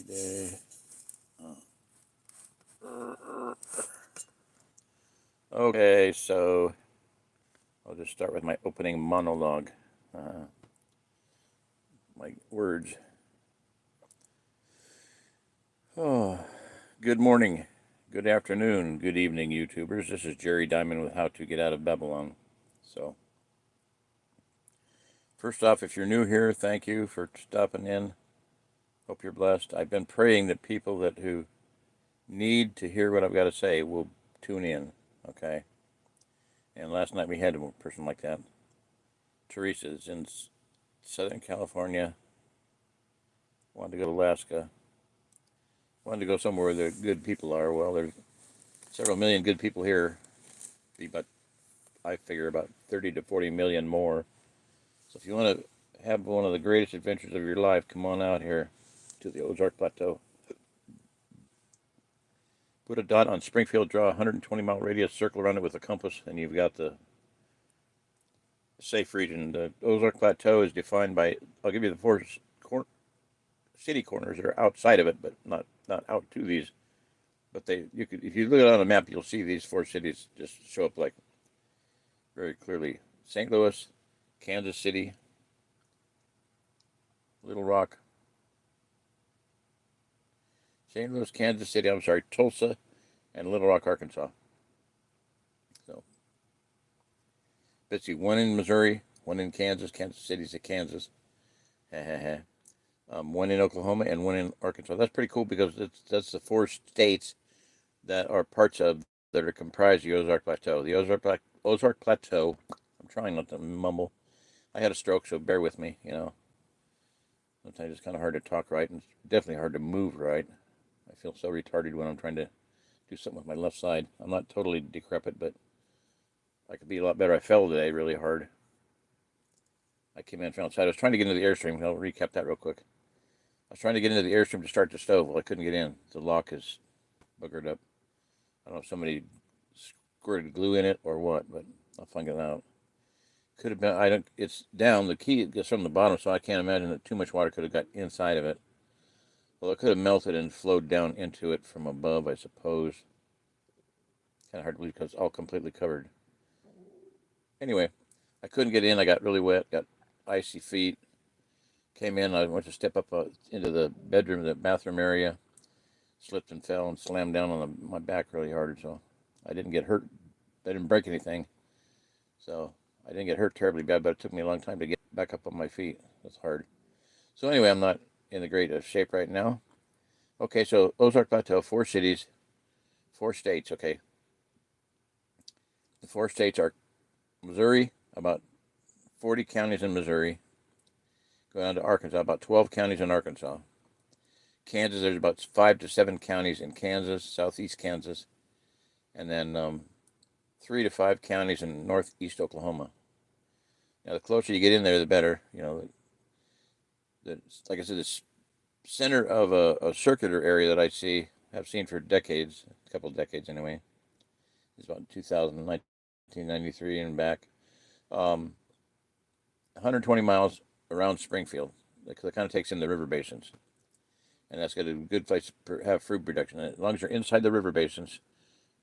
today. Okay, so I'll just start with my opening monologue. My words. Oh, good morning, good afternoon, good evening, YouTubers. This is Jerry Diamond with How to Get Out of Babylon. So, first off, if you're new here, thank you for stopping in. Hope you're blessed. I've been praying that people who need to hear what I've got to say will tune in, okay? And last night we had a person like that. Teresa's in Southern California. Wanted to go to Alaska. Wanted to go somewhere where the good people are. Well, there's several million good people here. But I figure about 30 to 40 million more. So if you want to have one of the greatest adventures of your life, come on out here to the OzArk Plateau. Put a dot on Springfield, draw a 120-mile radius, circle around it with a compass, and you've got the safe region. The OzArk Plateau is defined by, I'll give you the four city corners that are outside of it, but not out to these. But if you look at it on a map, you'll see these four cities just show up like very clearly. St. Louis, Kansas City, Little Rock, St. Louis, Kansas City, Tulsa, and Little Rock, Arkansas. So, let's see, one in Missouri, one in Kansas. Kansas City's at Kansas. One in Oklahoma and one in Arkansas. That's pretty cool because that's the four states that are parts of that are comprised of the OzArk Plateau. The OzArk Plateau. I'm trying not to mumble. I had a stroke, so bear with me. Sometimes it's kind of hard to talk right, and it's definitely hard to move right. I feel so retarded when I'm trying to do something with my left side. I'm not totally decrepit, but I could be a lot better. I fell today really hard. I came in from outside. I was trying to get into the Airstream. I'll recap that real quick. I was trying to get into the Airstream to start the stove. Well, I couldn't get in. The lock is buggered up. I don't know if somebody squirted glue in it or what, but I'll find it out. Could have been, it's down. The key gets from the bottom, so I can't imagine that too much water could have got inside of it. Well, it could have melted and flowed down into it from above, I suppose. Kind of hard to believe because it's all completely covered. Anyway, I couldn't get in. I got really wet, got icy feet. Came in. I went to step up into the bedroom, the bathroom area. Slipped and fell and slammed down on my back really hard. So I didn't get hurt. I didn't break anything. So I didn't get hurt terribly bad, but it took me a long time to get back up on my feet. That's hard. So anyway, I'm not in the great shape right now. Okay, so OzArk Plateau, 4 cities, 4 states, okay. The 4 states are Missouri, about 40 counties in Missouri. Go down to Arkansas, about 12 counties in Arkansas. Kansas, there's about 5 to 7 counties in Kansas, southeast Kansas. And then 3 to 5 counties in northeast Oklahoma. Now, the closer you get in there, the better. Like I said, the center of a circular area that have seen for decades, a couple of decades anyway, is about 2000, 1993 and back. 120 miles around Springfield. It kind of takes in the river basins. And that's got a good place to have fruit production. And as long as you're inside the river basins,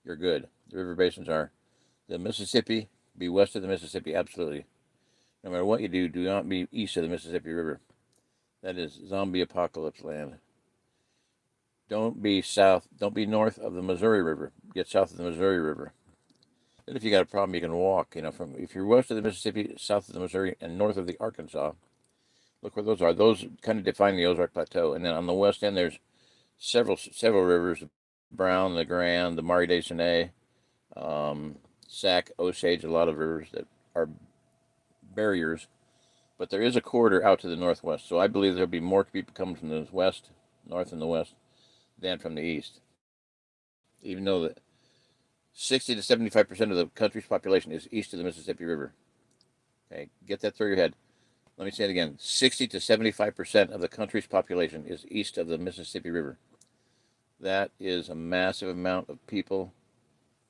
you're good. The river basins are the Mississippi, be west of the Mississippi, absolutely. No matter what you do, do not be east of the Mississippi River. That is zombie apocalypse land. Don't be north of the Missouri River. Get south of the Missouri River. Then if you got a problem, you can walk, if you're west of the Mississippi, south of the Missouri, and north of the Arkansas, look where those are. Those kind of define the OzArk Plateau. And then on the west end, there's several rivers, the Brown, the Grand, the Marie de Seine, Sac, Osage, a lot of rivers that are barriers. But there is a corridor out to the northwest. So I believe there'll be more people coming from the west, north and the west, than from the east. Even though that 60 to 75% of the country's population is east of the Mississippi River. Okay, get that through your head. Let me say it again. 60 to 75% of the country's population is east of the Mississippi River. That is a massive amount of people.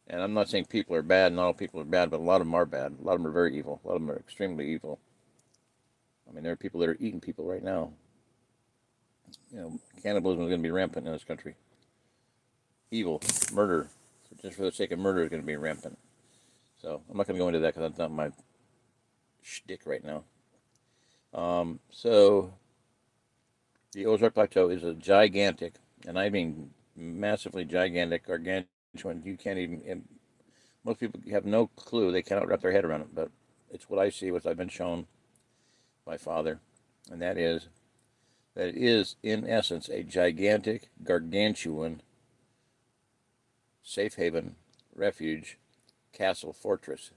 And I'm not saying people are bad. Not all people are bad, but a lot of them are bad. A lot of them are very evil. A lot of them are extremely evil. I mean, there are people that are eating people right now. cannibalism is going to be rampant in this country. Evil, murder, just for the sake of murder, is going to be rampant. So I'm not going to go into that because that's not my shtick right now. So the Ozark Plateau is a gigantic, and I mean massively gigantic, gargantuan. You can't even. Most people have no clue. They cannot wrap their head around it. But it's what I see, what I've been shown by Father, and that is that it is, in essence, a gigantic, gargantuan safe haven, refuge, castle, fortress.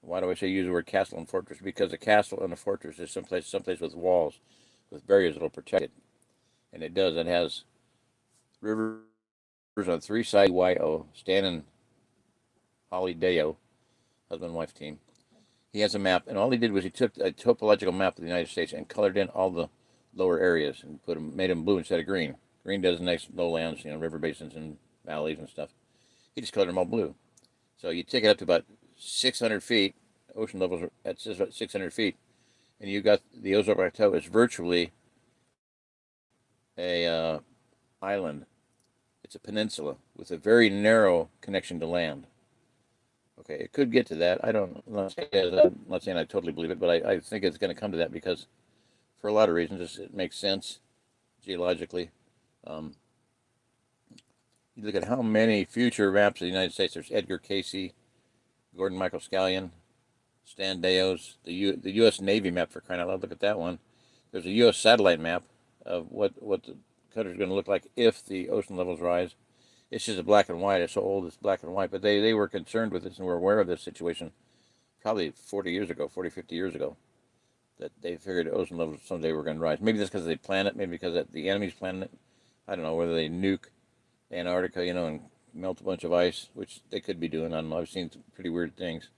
Why do I say use the word castle and fortress? Because a castle and a fortress is someplace with walls, with barriers that'll protect it. And it does. It has rivers on three sides. YO, Stan and Holly Deo, husband and wife team. He has a map, and all he did was he took a topological map of the United States and colored in all the lower areas and made them blue instead of green. Green does nice lowlands, river basins and valleys and stuff. He just colored them all blue. So you take it up to about 600 feet, ocean levels at 600 feet, and you got the Ozark Plateau is virtually a island. It's a peninsula with a very narrow connection to land. Okay, it could get to that. I'm not saying I totally believe it, but I think it's going to come to that because, for a lot of reasons, it makes sense geologically. You look at how many future maps of the United States. There's Edgar Casey, Gordon Michael Scallion, Stan Deo's, the U.S. Navy map, for crying out loud. Look at that one. There's a U.S. satellite map of what the country is going to look like if the ocean levels rise. It's just a black and white. It's so old, it's black and white. But they were concerned with this and were aware of this situation probably 50 years ago, that they figured ocean levels someday were going to rise. Maybe that's because they planned it. Maybe because the enemy's planning it. I don't know, whether they nuke Antarctica, and melt a bunch of ice, which they could be doing. I don't know. I've seen some pretty weird things.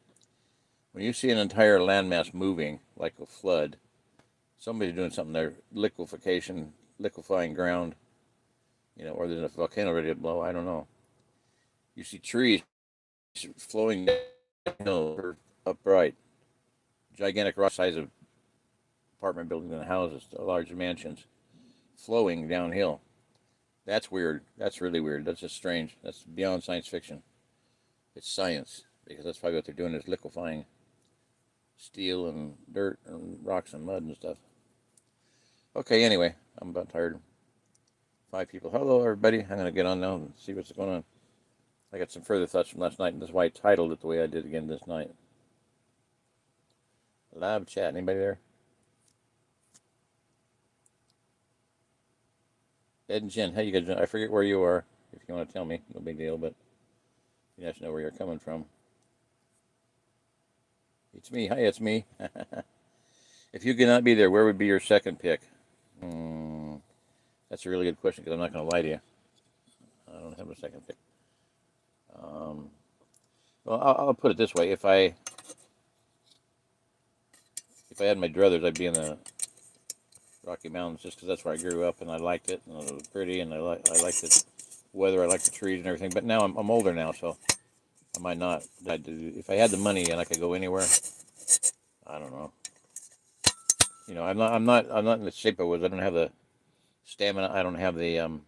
When you see an entire landmass moving like a flood, somebody's doing something there. Liquefying ground, or there's a volcano ready to blow. I don't know. You see trees flowing downhill upright, gigantic rock size of apartment buildings and houses, large mansions, flowing downhill. That's weird. That's really weird. That's just strange. That's beyond science fiction. It's science, because that's probably what they're doing, is liquefying steel and dirt and rocks and mud and stuff. Okay, anyway, I'm about tired. 5 people. Hello, everybody. I'm going to get on now and see what's going on. I got some further thoughts from last night, and that's why I titled it the way I did again this night. Live chat. Anybody there? Ed and Jen, how you guys doing? I forget where you are. If you want to tell me, no big deal, but you have to know where you're coming from. It's me. Hi, it's me. If you could not be there, where would be your second pick? That's a really good question, because I'm not going to lie to you. I don't have a second pick. Well, I'll put it this way: if I had my druthers, I'd be in the Rocky Mountains, just because that's where I grew up, and I liked it, and it was pretty, and I liked the weather, I liked the trees and everything. But now I'm older now, so I might not. If I had the money and I could go anywhere, I don't know. I'm not in the shape I was. I don't have the stamina. I don't have the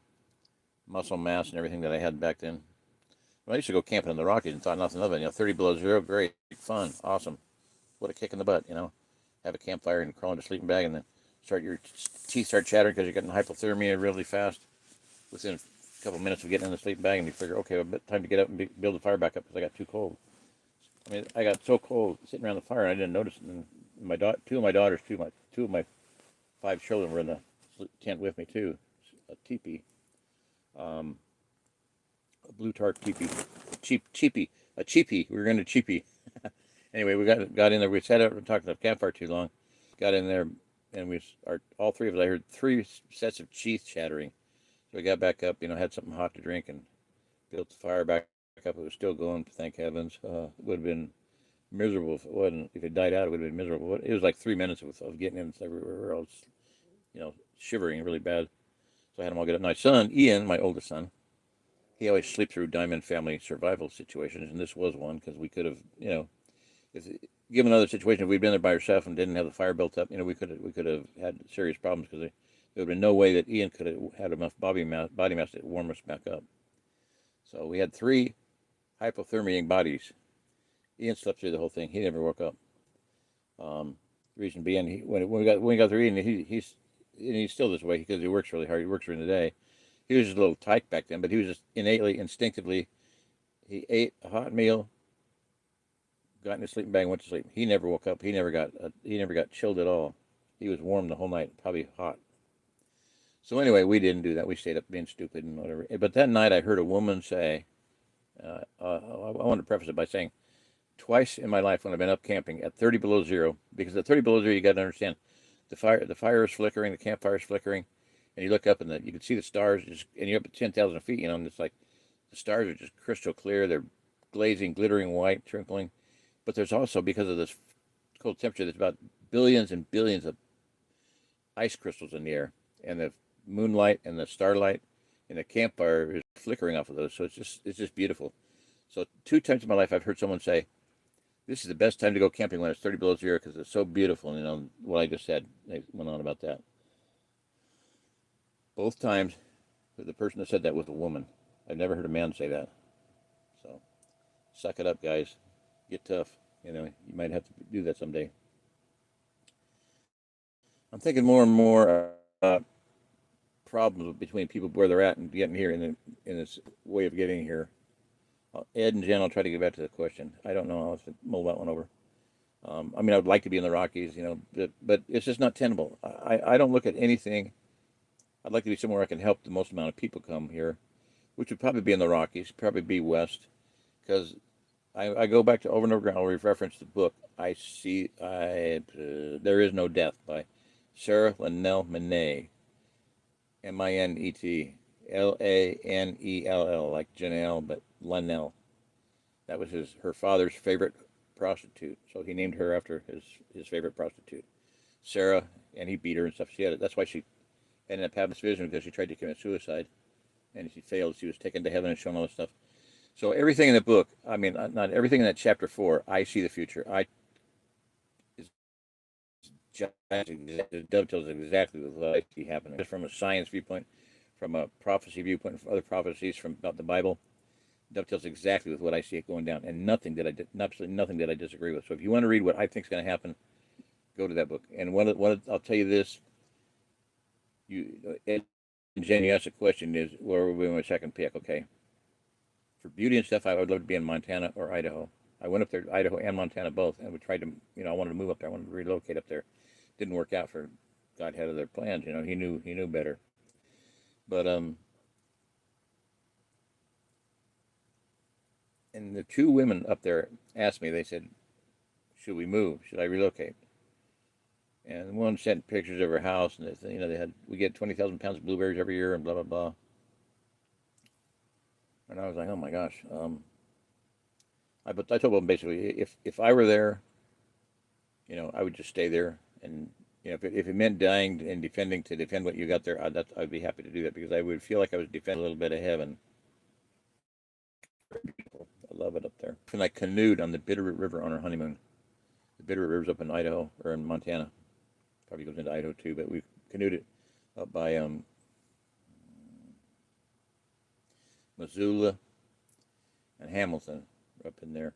muscle mass and everything that I had back then. When I used to go camping in the Rockies and thought nothing of it. 30 below zero, great, fun, awesome. What a kick in the butt, Have a campfire and crawl into a sleeping bag, and then your teeth start chattering because you're getting hypothermia really fast within a couple minutes of getting in the sleeping bag, and you figure, okay, time to get up and build the fire back up because I got too cold. I mean, I got so cold sitting around the fire, and I didn't notice it. And two of my daughters, two of my 5 children were in the tent with me too. A teepee, a blue tarp teepee, a cheapie. We were going to cheapie. Anyway, we got in there. We sat out and talked at the campfire too long. Got in there, and all 3 of us. I heard 3 sets of teeth chattering. So we got back up. Had something hot to drink and built the fire back up. It was still going. Thank heavens. It would have been miserable if it wasn't. If it died out, it would have been miserable. It was like 3 minutes of getting in. We were all, shivering really bad. So I had them all get up. My son, Ian, my oldest son, he always sleeps through Diamond family survival situations, and this was one, because we could have, if given another situation, if we'd been there by ourselves and didn't have the fire built up, we could have had serious problems, because There would have been no way that Ian could have had enough body mass to warm us back up. So we had 3 hypothermiating bodies. Ian slept through the whole thing. He never woke up. Reason being, when we got through eating, he's still this way because he works really hard. He works during the day. He was just a little tyke back then, but he was just innately, instinctively, he ate a hot meal, got in his sleeping bag, and went to sleep. He never woke up. He never got chilled at all. He was warm the whole night, probably hot. So anyway, we didn't do that. We stayed up being stupid and whatever. But that night, I heard a woman say, I want to preface it by saying, twice in my life when I've been up camping at 30 below zero, because at 30 below zero, you got to understand, the fire is flickering, the campfire is flickering, and you look up and you can see the stars, and you're up at 10,000 feet, and it's like the stars are just crystal clear. They're glazing, glittering white, twinkling. But there's also, because of this cold temperature, there's about billions and billions of ice crystals in the air, and the moonlight and the starlight and the campfire is flickering off of those. So it's just beautiful. So 2 times in my life I've heard someone say, this is the best time to go camping when it's 30 below zero because it's so beautiful. What I just said, they went on about that. Both times, the person that said that was a woman. I've never heard a man say that. So, suck it up, guys. Get tough. You might have to do that someday. I'm thinking more and more problems between people where they're at and getting here in this way of getting here. Ed and Jen, I'll try to get back to the question. I don't know. I'll have to mull that one over. I would like to be in the Rockies, but it's just not tenable. I don't look at anything. I'd like to be somewhere I can help the most amount of people come here, which would probably be in the Rockies, probably be west, because I go back to over and over again. I'll reference the book. There Is No Death by Sarah Lanell Minet, Minet, Lanell, like Janelle, but Lanell. That was her father's favorite prostitute, so he named her after his favorite prostitute, Sarah, and he beat her and stuff. That's why she ended up having this vision, because she tried to commit suicide, and she failed. She was taken to heaven and shown all this stuff. So everything in the book, not everything in that chapter 4, I see the future. It dovetails exactly with what I see happening. Just from a science viewpoint, from a prophecy viewpoint, from other prophecies about the Bible, dovetails exactly with what I see it going down, and absolutely nothing that I disagree with. So if you want to read what I think is going to happen, go to that book. And I'll tell you this: Ed and Jen, you asked the question, is where will be my second pick? Okay, for beauty and stuff, I would love to be in Montana or Idaho. I went up there, Idaho and Montana both, and we tried to, I wanted to move up there. I wanted to relocate up there. Didn't work out for God had other plans. He knew better. But and the 2 women up there asked me. They said, "Should we move? Should I relocate?" And one sent pictures of her house, and we get 20,000 pounds of blueberries every year, and blah blah blah. And I was like, "Oh my gosh!" I told them basically, if I were there, I would just stay there, and if it meant dying and defend what you got there, I'd be happy to do that, because I would feel like I was defending a little bit of heaven. I love it up there. And I canoed on the Bitterroot River on our honeymoon. The Bitterroot River's up in Idaho, or in Montana. Probably goes into Idaho too, but we canoed it up by Missoula and Hamilton, up in there.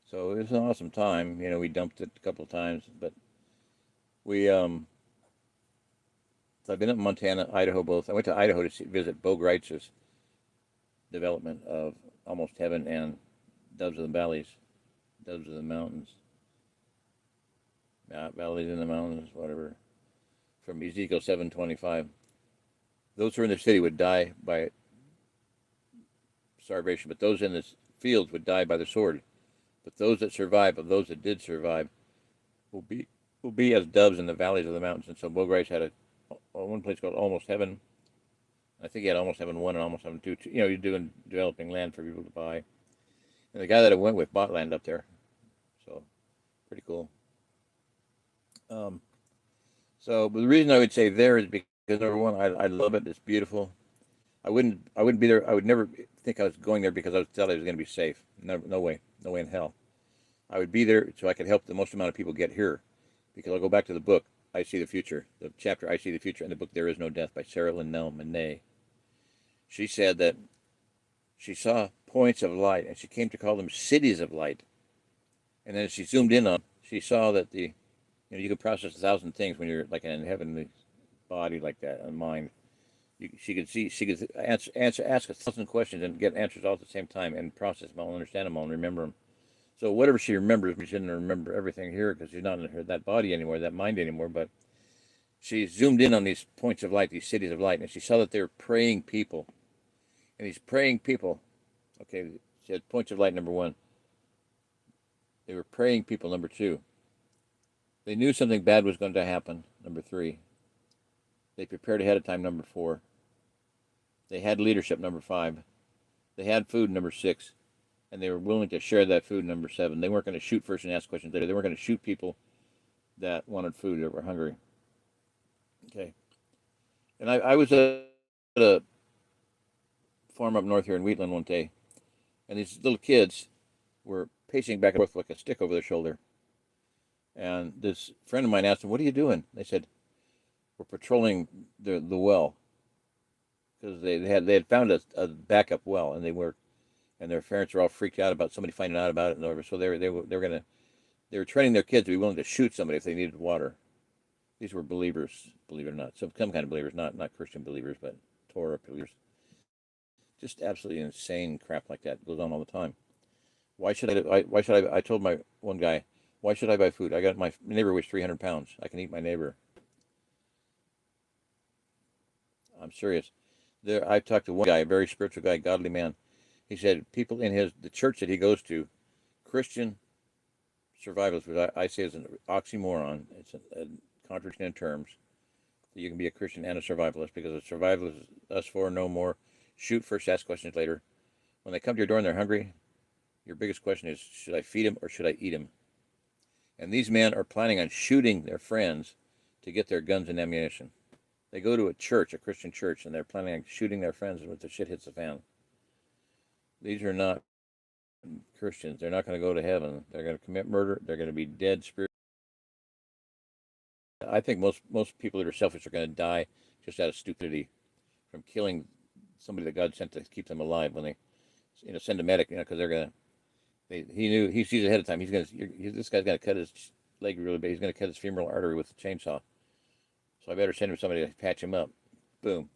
So it was an awesome time. We dumped it a couple of times, but so I've been up in Montana, Idaho both. I went to Idaho to visit Bo Greitz's development of Almost Heaven and Doves of the Valleys, Doves of the Mountains, Valleys in the Mountains, whatever, from Ezekiel 7:25. Those who are in the city would die by starvation, but those in the fields would die by the sword. But those that survive, of those that did survive, will be as doves in the valleys of the mountains. And so Bo Greitz had one place called Almost Heaven. I think he had Almost Heaven 1 and Almost Heaven 2. You're doing developing land for people to buy. And the guy that I went with bought land up there. So, pretty cool. But the reason I would say there is because, number one, I love it. It's beautiful. I wouldn't be there. I would never think I was going there because I thought I was going to be safe. No way in hell. I would be there so I could help the most amount of people get here. Because I'll go back to the book. I See the Future, the chapter I See the Future in the book There Is No Death by Sarah Linnell Monet. She said that she saw points of light, and she came to call them cities of light. And then as she zoomed in on, she saw that you can process 1,000 things when you're like in a heavenly body like that, a mind. She could ask 1,000 questions and get answers all at the same time and process them all, understand them all, and remember them. So whatever she remembers, she didn't remember everything here because she's not in that body anymore, that mind anymore. But she zoomed in on these points of light, these cities of light, and she saw that they were praying people. And these praying people, okay, she had points of light, number one. They were praying people, number two. They knew something bad was going to happen, number three. They prepared ahead of time, number four. They had leadership, number five. They had food, number six. And they were willing to share that food, number seven. They weren't going to shoot first and ask questions later. They weren't going to shoot people that wanted food or were hungry. Okay. And I was at a farm up north here in Wheatland one day, and these little kids were pacing back and forth with a stick over their shoulder. And this friend of mine asked them, "What are you doing?" They said, "We're patrolling the well," because they had found a backup well, and their parents were all freaked out about somebody finding out about it and over. So they were training their kids to be willing to shoot somebody if they needed water. These were believers, believe it or not, some kind of believers, not Christian believers, but Torah believers. Just absolutely insane crap like that goes on all the time. Why should I told my one guy, why should I buy food? My neighbor weighs 300 pounds. I can eat my neighbor. I'm serious. I talked to one guy, a very spiritual guy, godly man. He said people in the church that he goes to, Christian survivalists, which I say is an oxymoron. It's a contradiction in terms. You can be a Christian and a survivalist, because a survivalist is us four, no more. Shoot first, ask questions later. When they come to your door and they're hungry, your biggest question is, should I feed them or should I eat them? And these men are planning on shooting their friends to get their guns and ammunition. They go to a Christian church, and they're planning on shooting their friends when the shit hits the fan. These are not Christians. They're not going to go to heaven. They're going to commit murder. They're going to be dead spiritually. I think most people that are selfish are going to die just out of stupidity from killing somebody that God sent to keep them alive when they, send a medic, because they're going to. He sees ahead of time. This guy's going to cut his leg really bad. He's going to cut his femoral artery with a chainsaw. So I better send him somebody to patch him up. Boom.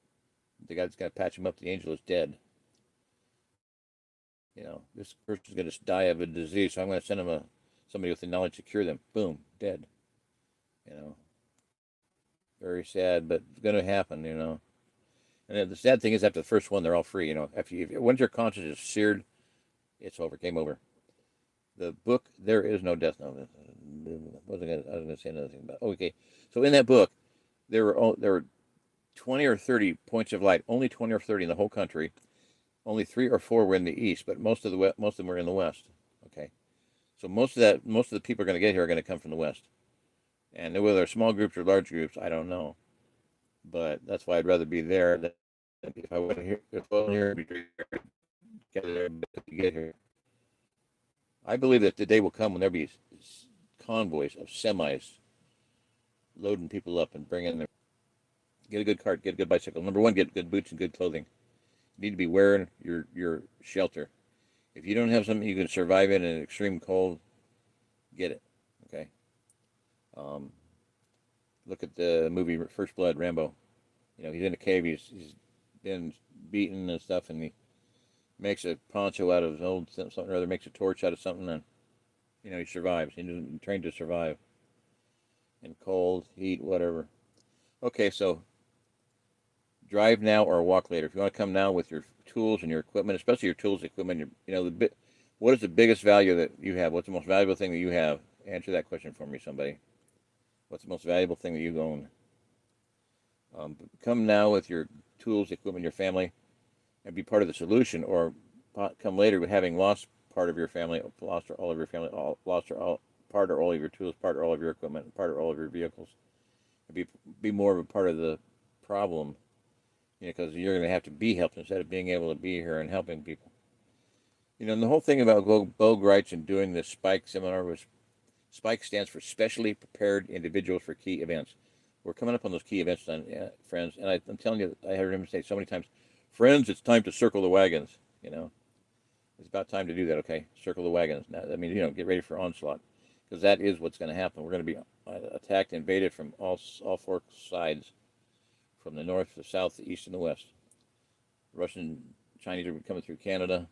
The guy that's going to patch him up, the angel is dead. This person's going to die of a disease, so I'm going to send him somebody with the knowledge to cure them. Boom, dead. Very sad, but it's going to happen. And then the sad thing is, after the first one, they're all free. Once your conscience is seared, it's over. Game over. The book There Is No Death. No, I was going to say another thing about. Okay, so in that book, there were 20 or 30 points of light. Only 20 or 30 in the whole country. Only 3 or 4 were in the east, but most of them were in the west. Okay, so most of the people are going to get here are going to come from the west, and whether they're small groups or large groups, I don't know. But that's why I'd rather be there than if I went here. If I went here, get here. I believe that the day will come when there'll be convoys of semis loading people up and bringing them. Get a good cart, get a good bicycle. Number one, get good boots and good clothing. You need to be wearing your shelter. If you don't have something you can survive in an extreme cold, get it. Okay. Look at the movie First Blood, Rambo. He's in a cave. He's been beaten and stuff, and he makes a poncho out of something or other, makes a torch out of something, and he survives. He's trained to survive in cold, heat, whatever. Okay, so drive now or walk later. If you want to come now with your tools and your equipment, especially your tools, equipment, what is the biggest value that you have? What's the most valuable thing that you have? Answer that question for me, somebody. What's the most valuable thing that you own? Come now with your tools, equipment, your family, and be part of the solution, or come later with having lost part of your family, lost all of your family, lost part or all of your tools, part or all of your equipment, part or all of your vehicles. And be more of a part of the problem, because you're going to have to be helped instead of being able to be here and helping people. And the whole thing about Bo Gritch and doing this SPIKE seminar was, SPIKE stands for Specially Prepared Individuals for Key Events. We're coming up on those key events, friends. And I'm telling you, I heard him say so many times, friends, it's time to circle the wagons. It's about time to do that. Okay, circle the wagons. Now, I mean, get ready for onslaught, because that is what's going to happen. We're going to be attacked, invaded from all four sides, from the north, the south, the east, and the west. Russian, Chinese are coming through Canada.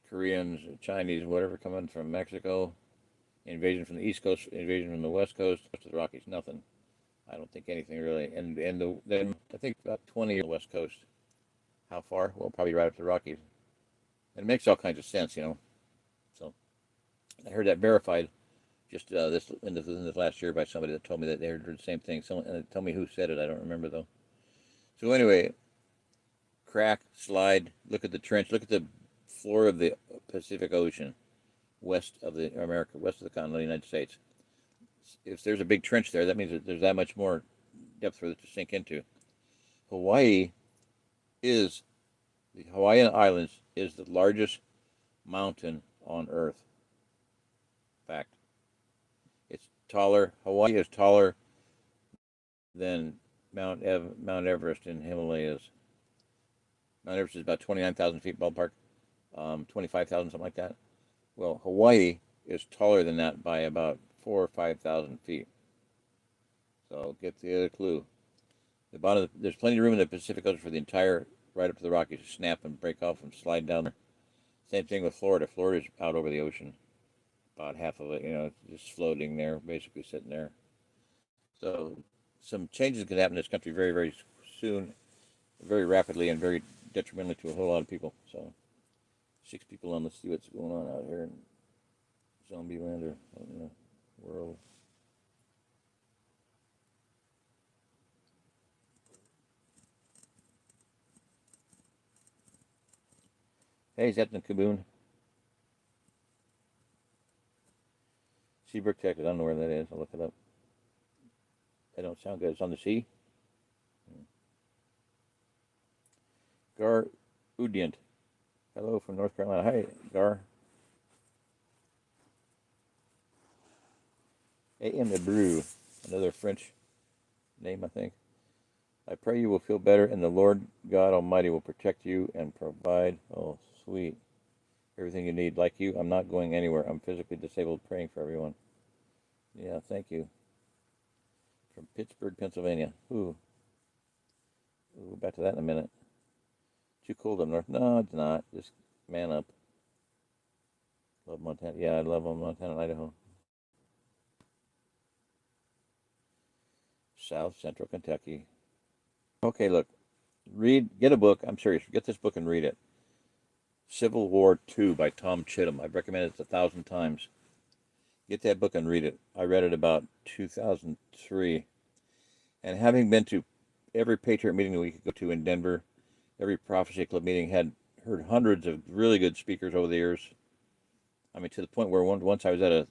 Koreans, Chinese, whatever, coming from Mexico. Invasion from the east coast, invasion from the west coast, to the Rockies. Nothing. I don't think anything really. And then I think about 20 on the west coast. How far? Well, probably right up to the Rockies. And it makes all kinds of sense, So I heard that verified just in this last year by somebody that told me that they heard the same thing. And tell me who said it. I don't remember though. So anyway, crack, slide. Look at the trench. Look at the floor of the Pacific Ocean, west of the continental United States. If there's a big trench there, that means that there's that much more depth for it to sink into. The Hawaiian Islands is the largest mountain on Earth. Fact. It's taller. Hawaii is taller than Mount Everest in Himalayas. Mount Everest is about 29,000 feet ballpark, 25,000, something like that. Well, Hawaii is taller than that by about 4,000 or 5,000 feet. So get the other clue. There's plenty of room in the Pacific Ocean for the entire, right up to the Rockies, to snap and break off and slide down there. Same thing with Florida. Florida's out over the ocean. About half of it, just floating there, basically sitting there. So some changes can happen in this country very, very soon, very rapidly, and very detrimentally to a whole lot of people. So 6 people on. Let's see what's going on out here in zombie land or in the world. Hey, is that in Kaboon? Seabrook, Texas. I don't know where that is. I'll look it up. That don't sound good. It's on the sea. Gar Udiant. Hello from North Carolina. Hi, Gar. A.M. the Brew. Another French name, I think. I pray you will feel better, and the Lord God Almighty will protect you and provide, oh, sweet, everything you need. Like you, I'm not going anywhere. I'm physically disabled, praying for everyone. Yeah, thank you. From Pittsburgh, Pennsylvania. Ooh. We'll go back to that in a minute. Too cold up north. No, it's not. Just man up. Love Montana. Yeah, I love Montana and Idaho. South Central Kentucky. Okay, look. Get a book. I'm serious. Get this book and read it. Civil War II by Tom Chittum. I've recommended it 1,000 times. Get that book and read it. I read it about 2003. And having been to every Patriot meeting that we could go to in Denver, every Prophecy Club meeting, heard hundreds of really good speakers over the years. I mean, to the point where once I was it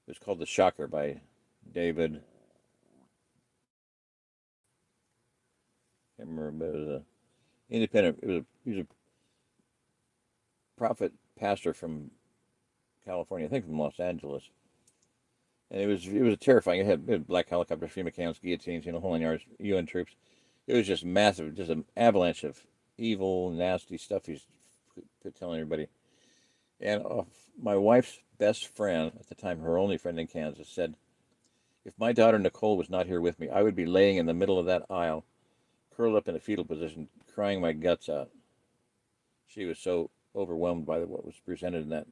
was called The Shocker by David. I can't remember, but it was a independent. He was a prophet pastor from California, I think from Los Angeles. And it was terrifying. It had black helicopters, FEMA cans, guillotines, whole 9 yards, UN troops. It was just massive, just an avalanche of evil, nasty stuff he's telling everybody. And my wife's best friend at the time, her only friend in Kansas, said, if my daughter Nicole was not here with me, I would be laying in the middle of that aisle, curled up in a fetal position, crying my guts out. She was so overwhelmed by what was presented in that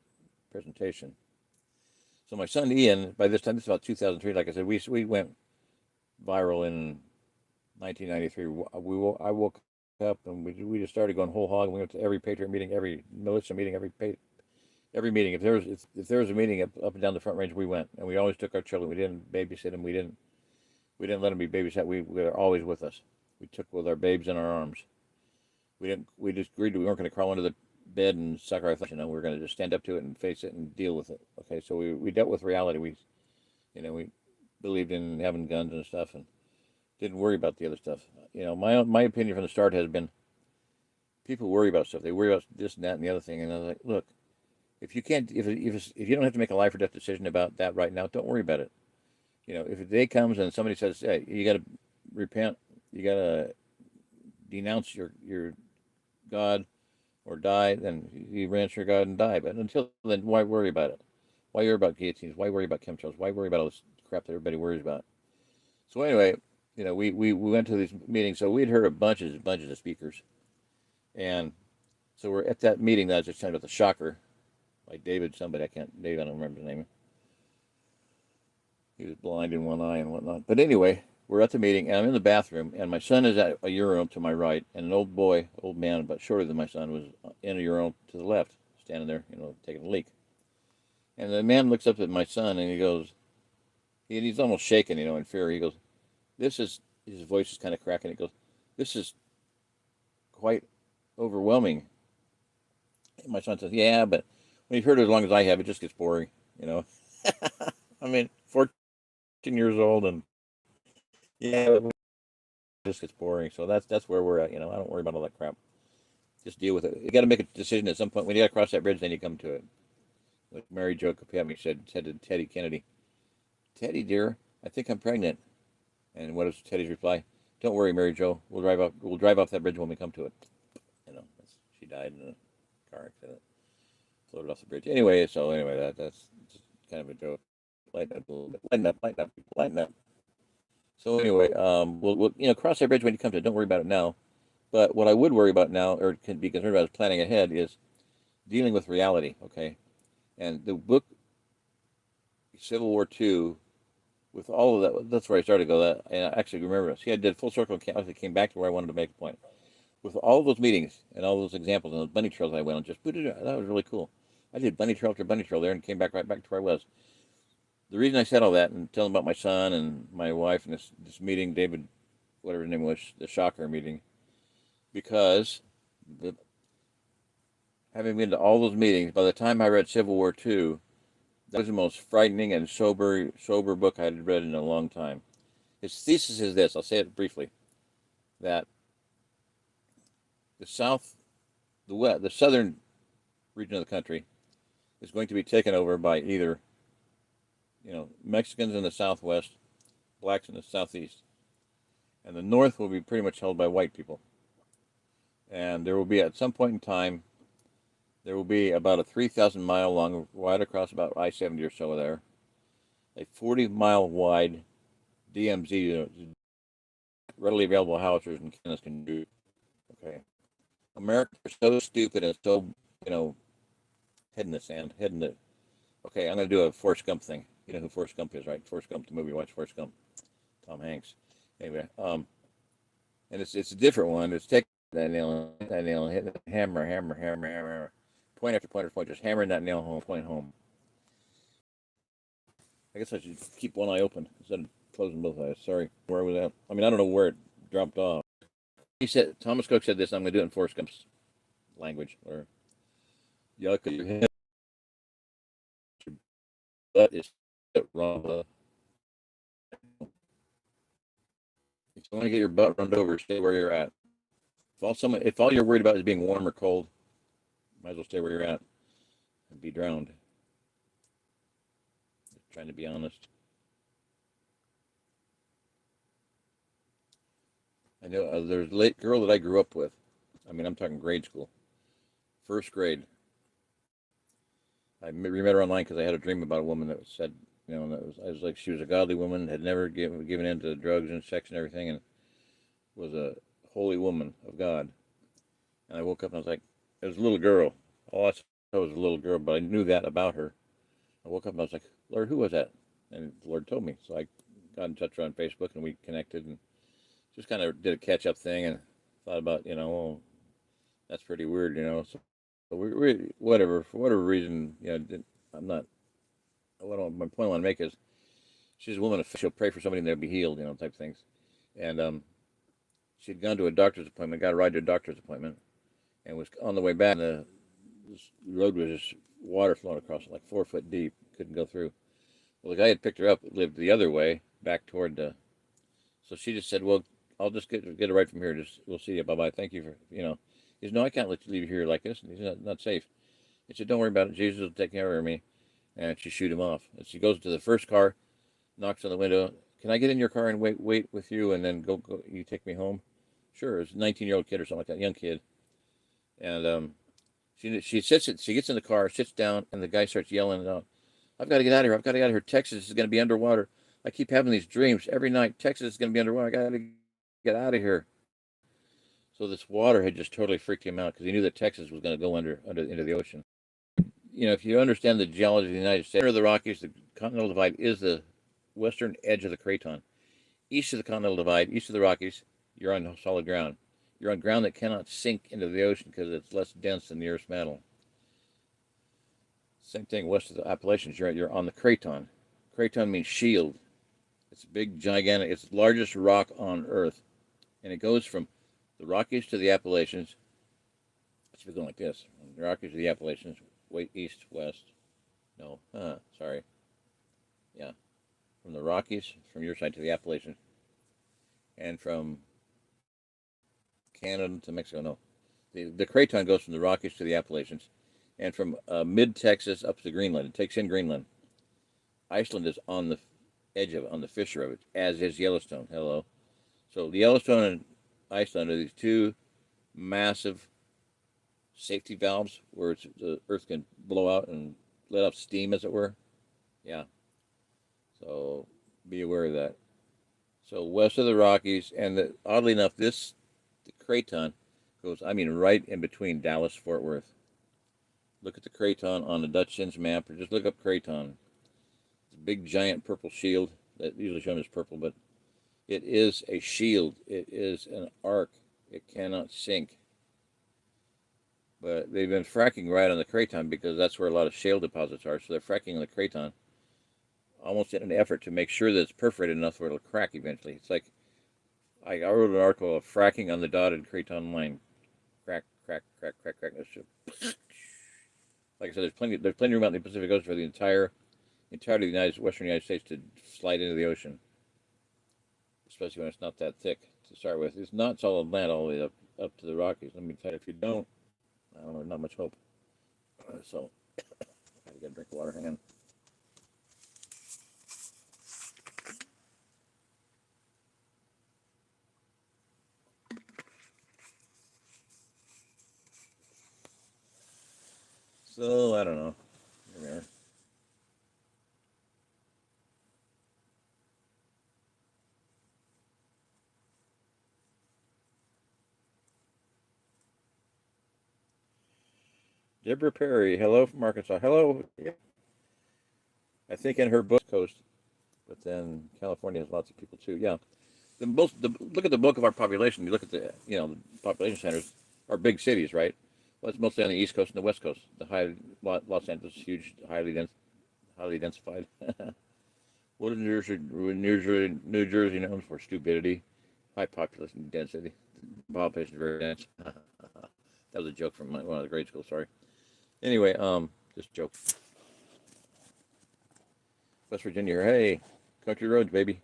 presentation. So my son Ian, by this time, this is about 2003, like I said, we went viral in 1993. I woke up and we just started going whole hog. We went to every Patriot meeting, every militia meeting, every meeting. If there was a meeting up and down the Front Range, we went, and we always took our children. We didn't babysit them. We didn't let them be babysat. We were always with us. We took with our babes in our arms. We just agreed we weren't going to crawl under the bed and suck our thumbs. We were going to just stand up to it and face it and deal with it. Okay, so we dealt with reality. We believed in having guns and stuff, and didn't worry about the other stuff. My opinion from the start has been, people worry about stuff. They worry about this and that and the other thing. And I was like, look, if you don't have to make a life or death decision about that right now, don't worry about it. if a day comes and somebody says, "Hey, you got to repent, you got to denounce your God or die," then you renounce your God and die. But until then, why worry about it? Why worry about guillotines? Why worry about chemtrails? Why worry about all this crap that everybody worries about? So anyway, we went to these meetings. So we'd heard a bunches of speakers, and so we're at that meeting that I was just talking about, the shocker, like David, somebody Dave, I don't remember his name. He was blind in one eye and whatnot. But anyway, we're at the meeting, and I'm in the bathroom, and my son is at a urinal to my right, and an old man, but shorter than my son, was in a urinal to the left, standing there, taking a leak. And the man looks up at my son, and he goes, he's almost shaking, in fear. He goes, "This is," his voice is kind of cracking. He goes, "This is quite overwhelming." And my son says, "Yeah, but when you've heard it as long as I have, it just gets boring, you know." I mean, 14 years old, and yeah, it just gets boring. So that's where we're at. I don't worry about all that crap. Just deal with it. You got to make a decision at some point. When you got to cross that bridge, then you come to it. Like Mary Jo Kopechne said to Teddy Kennedy, "Teddy, dear, I think I'm pregnant." And what is Teddy's reply? "Don't worry, Mary Jo. We'll drive off that bridge when we come to it." She died in a car accident, floated off the bridge. Anyway, that's just kind of a joke. Lighten up a little bit. Lighten up, people. Lighten up. So anyway, we'll cross that bridge when you come to it. Don't worry about it now. But what I would worry about now, or can be concerned about, is planning ahead, is dealing with reality. Okay, and the book Civil War II, with all of that, that's where I started to go. And I actually remember. See, I did full circle. I came back to where I wanted to make a point. With all of those meetings and all those examples and those bunny trails I went on, just put it. That was really cool. I did bunny trail after bunny trail there, and came back right back to where I was. The reason I said all that and telling about my son and my wife and this meeting, David, whatever his name was, the shocker meeting, because having been to all those meetings, by the time I read Civil War II, that was the most frightening and sober book I had read in a long time. His thesis is this. I'll say it briefly: that the South, the West, the southern region of the country is going to be taken over by either, Mexicans in the Southwest, blacks in the Southeast, and the North will be pretty much held by white people. And there will be, at some point in time, there will be about a 3,000-mile long, right across about I-70 or so there, a 40-mile wide DMZ, readily available howitzers and cannons can do. Okay. Americans are so stupid and so, head in the sand, head in the. Okay, I'm going to do a Forrest Gump thing. You know who Forrest Gump is, right? Forrest Gump, the movie. Watch Forrest Gump. Tom Hanks. Anyway, and it's a different one. It's taking that nail, hit it, hammer, point after point after point, just hammering that nail home, point home. I guess I should keep one eye open instead of closing both eyes. Sorry, where was that? I don't know where it dropped off. Thomas Cook said this. I'm going to do it in Forrest Gump's language, or yuck, your head, your butt is wrong. If you want to get your butt run over, stay where you're at. If all you're worried about is being warm or cold, might as well stay where you're at and be drowned. Just trying to be honest. I know there's a late girl that I grew up with. I'm talking grade school, first grade. I met her online because I had a dream about a woman that said, I was like, she was a godly woman, had never given in to drugs and sex and everything, and was a holy woman of God. And I woke up and I was like, it was a little girl. All I saw was a little girl, but I knew that about her. I woke up and I was like, Lord, who was that? And the Lord told me. So I got in touch with her on Facebook, and we connected and just kind of did a catch-up thing and thought about, well, that's pretty weird, So whatever, for whatever reason, I'm not, my point I want to make is she's a woman, she'll pray for somebody and they'll be healed, type things. And she'd gone to a doctor's appointment, got a ride to a doctor's appointment, and was on the way back. And this road was just water flowing across it, like 4 foot deep. Couldn't go through. Well, the guy had picked her up, lived the other way, back toward the. So she just said, "Well, I'll just get a ride from here. We'll see you. Bye bye. Thank you for He said, "No, I can't let you leave here like this. He's not safe." He said, "Don't worry about it. Jesus will take care of me." And she shoot him off. And she goes to the first car. knocks on the window. Can I get in your car and wait with you, and then go? You take me home? Sure. It's a 19-year-old kid or something like that, young kid, and she gets in the car, sits down, and the guy starts yelling out, "I've got to get out of here! I've got to get out of here! Texas is going to be underwater. I keep having these dreams every night. Texas is going to be underwater. I got to get out of here." So this water had just totally freaked him out because he knew that Texas was going to go into the ocean. If you understand the geology of the United States, center of the Rockies, the Continental Divide is the western edge of the Craton. East of the Continental Divide, east of the Rockies, you're on solid ground. You're on ground that cannot sink into the ocean because it's less dense than the Earth's mantle. Same thing west of the Appalachians. You're on the Craton. Craton means shield. It's a big, gigantic. It's the largest rock on Earth, and it goes from the Rockies to the Appalachians. It's going like this: from the Rockies to the Appalachians, east, west. No, sorry. Yeah, from the Rockies, from your side to the Appalachians, and from Canada to Mexico. No, the Craton goes from the Rockies to the Appalachians, and from mid Texas up to Greenland. It takes in Greenland. Iceland is on the edge of it, on the fissure of it, as is Yellowstone. Hello. So the Yellowstone and Iceland are these two massive safety valves where the Earth can blow out and let off steam, as it were. Yeah. So be aware of that. So west of the Rockies, and oddly enough, the Craton goes, right in between Dallas, Fort Worth. Look at the Craton on the Dutch Sims map, or just look up Craton. It's a big, giant purple shield that usually shown as purple, but it is a shield. It is an arc. It cannot sink. But they've been fracking right on the Craton because that's where a lot of shale deposits are. So they're fracking on the Craton almost in an effort to make sure that it's perforated enough where it'll crack eventually. It's like I wrote an article of fracking on the dotted Craton line. Crack, crack, crack, crack, crack. Like I said, there's plenty of room out in the Pacific Ocean for the entirety of the Western United States to slide into the ocean, especially when it's not that thick to start with. It's not solid land all the way up to the Rockies. Let me tell you, if you don't, I don't know, not much hope. So, I gotta get a drink of water. Hang on. So, I don't know. Here we are. Deborah Perry, hello from Arkansas. Hello. Yeah. I think in her book, Coast, but then California has lots of people too. Yeah. Look at the bulk of our population. You look at the population centers are big cities, right? Well, it's mostly on the East Coast and the West Coast. Los Angeles is huge, highly densified. What is New Jersey known for? Stupidity, high population density. Population is very dense. That was a joke from one of the grade schools. Sorry. Anyway, just a joke. West Virginia. Hey, country roads, baby.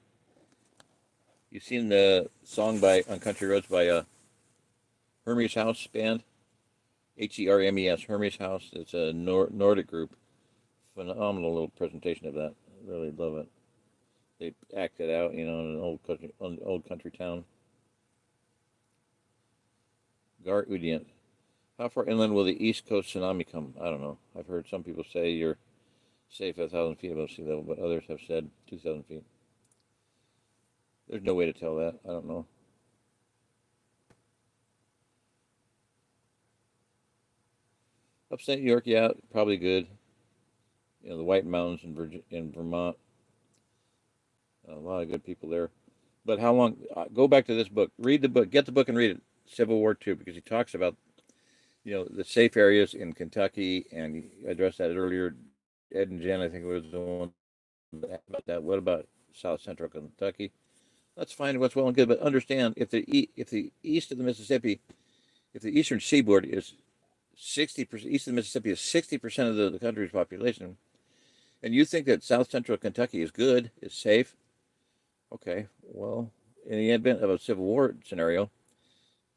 You seen the song on Country Roads by Hermes House band? Hermes, Hermes House. It's a Nordic group. Phenomenal little presentation of that. Really love it. They act it out, in an old country town. Gar Udient. How far inland will the East Coast tsunami come? I don't know. I've heard some people say you're safe 1,000 feet above sea level, but others have said 2,000 feet. There's no way to tell that. I don't know. Upstate New York, yeah, probably good. The White Mountains in Vermont. A lot of good people there. But how long? Go back to this book. Read the book. Get the book and read it. Civil War II, because he talks about the safe areas in Kentucky, and he addressed that earlier. Ed and Jen, I think, was the one about that. What about South Central Kentucky? That's fine. What's well and good, but understand if the east of the Mississippi, if the eastern seaboard is 60%, east of the Mississippi is 60% of the country's population, and you think that South Central Kentucky is good, is safe, okay, well, in the event of a Civil War scenario,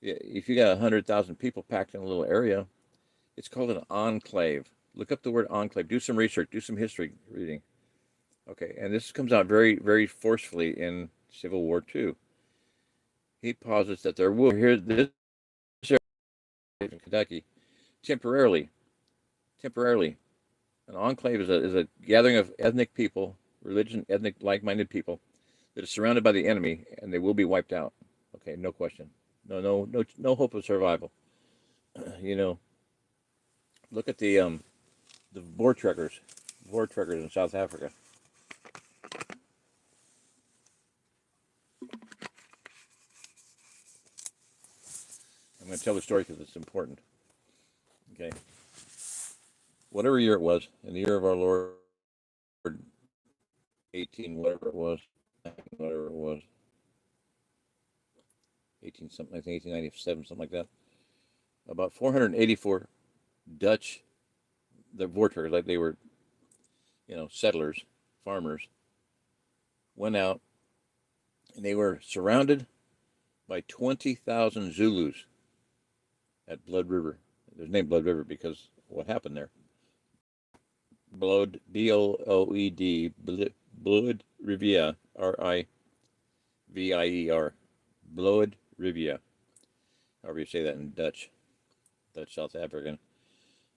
if you got 100,000 people packed in a little area, it's called an enclave. Look up the word enclave. Do some research. Do some history reading. Okay, and this comes out very, very forcefully in Civil War II. He posits that there will here this area in Kentucky temporarily. An enclave is a gathering of ethnic people, ethnic like-minded people that is surrounded by the enemy, and they will be wiped out. Okay, no question. No hope of survival. You know, look at the Boer trekkers in South Africa. I'm going to tell the story because it's important. Okay, whatever year it was, in the year of our Lord 18, whatever it was, 18 something, I think 1897, something like that. About 484 Dutch, the Voortrekkers, like they were, settlers, farmers, went out and they were surrounded by 20,000 Zulus at Blood River. It was named Blood River because what happened there. Blood, Bloed, Blood Rivier, Rivier, Blood Rivier. However you say that in Dutch South African.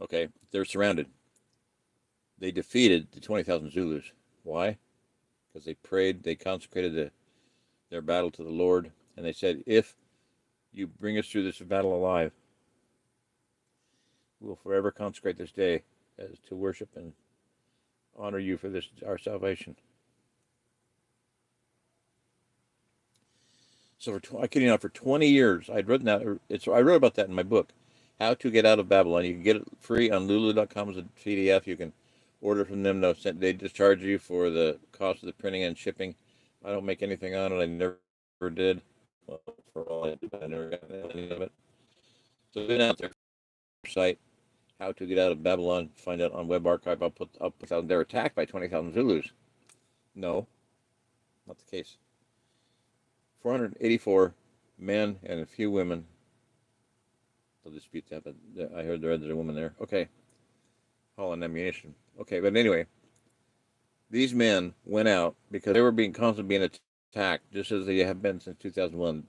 Okay, they're surrounded. They defeated the 20,000 Zulus. Why? Because they prayed, they consecrated their battle to the Lord, and they said, if you bring us through this battle alive, we will forever consecrate this day as to worship and honor you for this, our salvation. So I kid you not, for 20 years, I'd written that. I wrote about that in my book, How to Get Out of Babylon. You can get it free on Lulu.com as a PDF. You can order from them. They just charge you for the cost of the printing and shipping. I don't make anything on it. I never did. Well, for all I did, I never got any of it. So I've been out there site, How to Get Out of Babylon. Find out on Web Archive. I'll put out. They're attacked by 20,000 Zulus. No, not the case. 484 men and a few women. I'll dispute that, but I heard there's a woman there. Okay, hauling ammunition. Okay, but anyway, these men went out because they were constantly being attacked, just as they have been since 2001.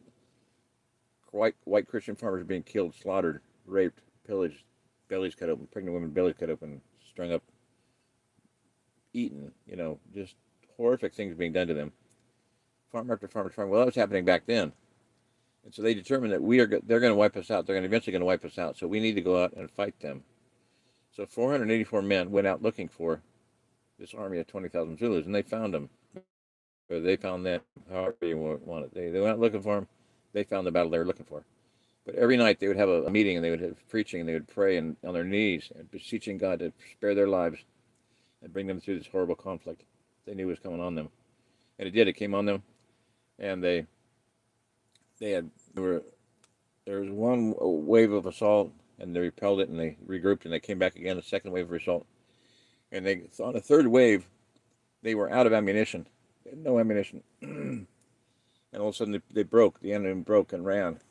White Christian farmers are being killed, slaughtered, raped, pillaged, bellies cut open, pregnant women bellies cut open, strung up, eaten. Just horrific things being done to them. Farm after farm after farm. Well, that was happening back then, and so they determined that they're going to wipe us out. They're eventually going to wipe us out. So we need to go out and fight them. So 484 men went out looking for this army of 20,000 Zulus, and they found them. Or they found them, however you want it. They went out looking for them. They found the battle they were looking for. But every night they would have a meeting, and they would have preaching, and they would pray on their knees and beseeching God to spare their lives and bring them through this horrible conflict they knew was coming on them. And it did. It came on them. And there was one wave of assault, and they repelled it, and they regrouped, and they came back again, a second wave of assault. And on a third wave, they were out of ammunition. They had no ammunition. And all of a sudden, the enemy broke and ran.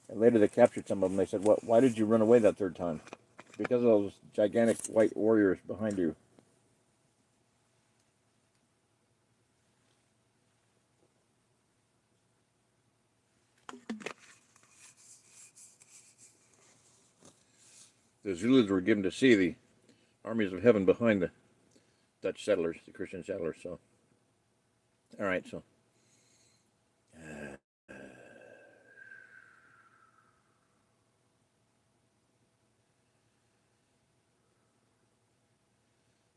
And later they captured some of them. They said, why did you run away that third time? Because of those gigantic white warriors behind you. The Zulus were given to see the armies of heaven behind the Dutch settlers, the Christian settlers. So, all right, so.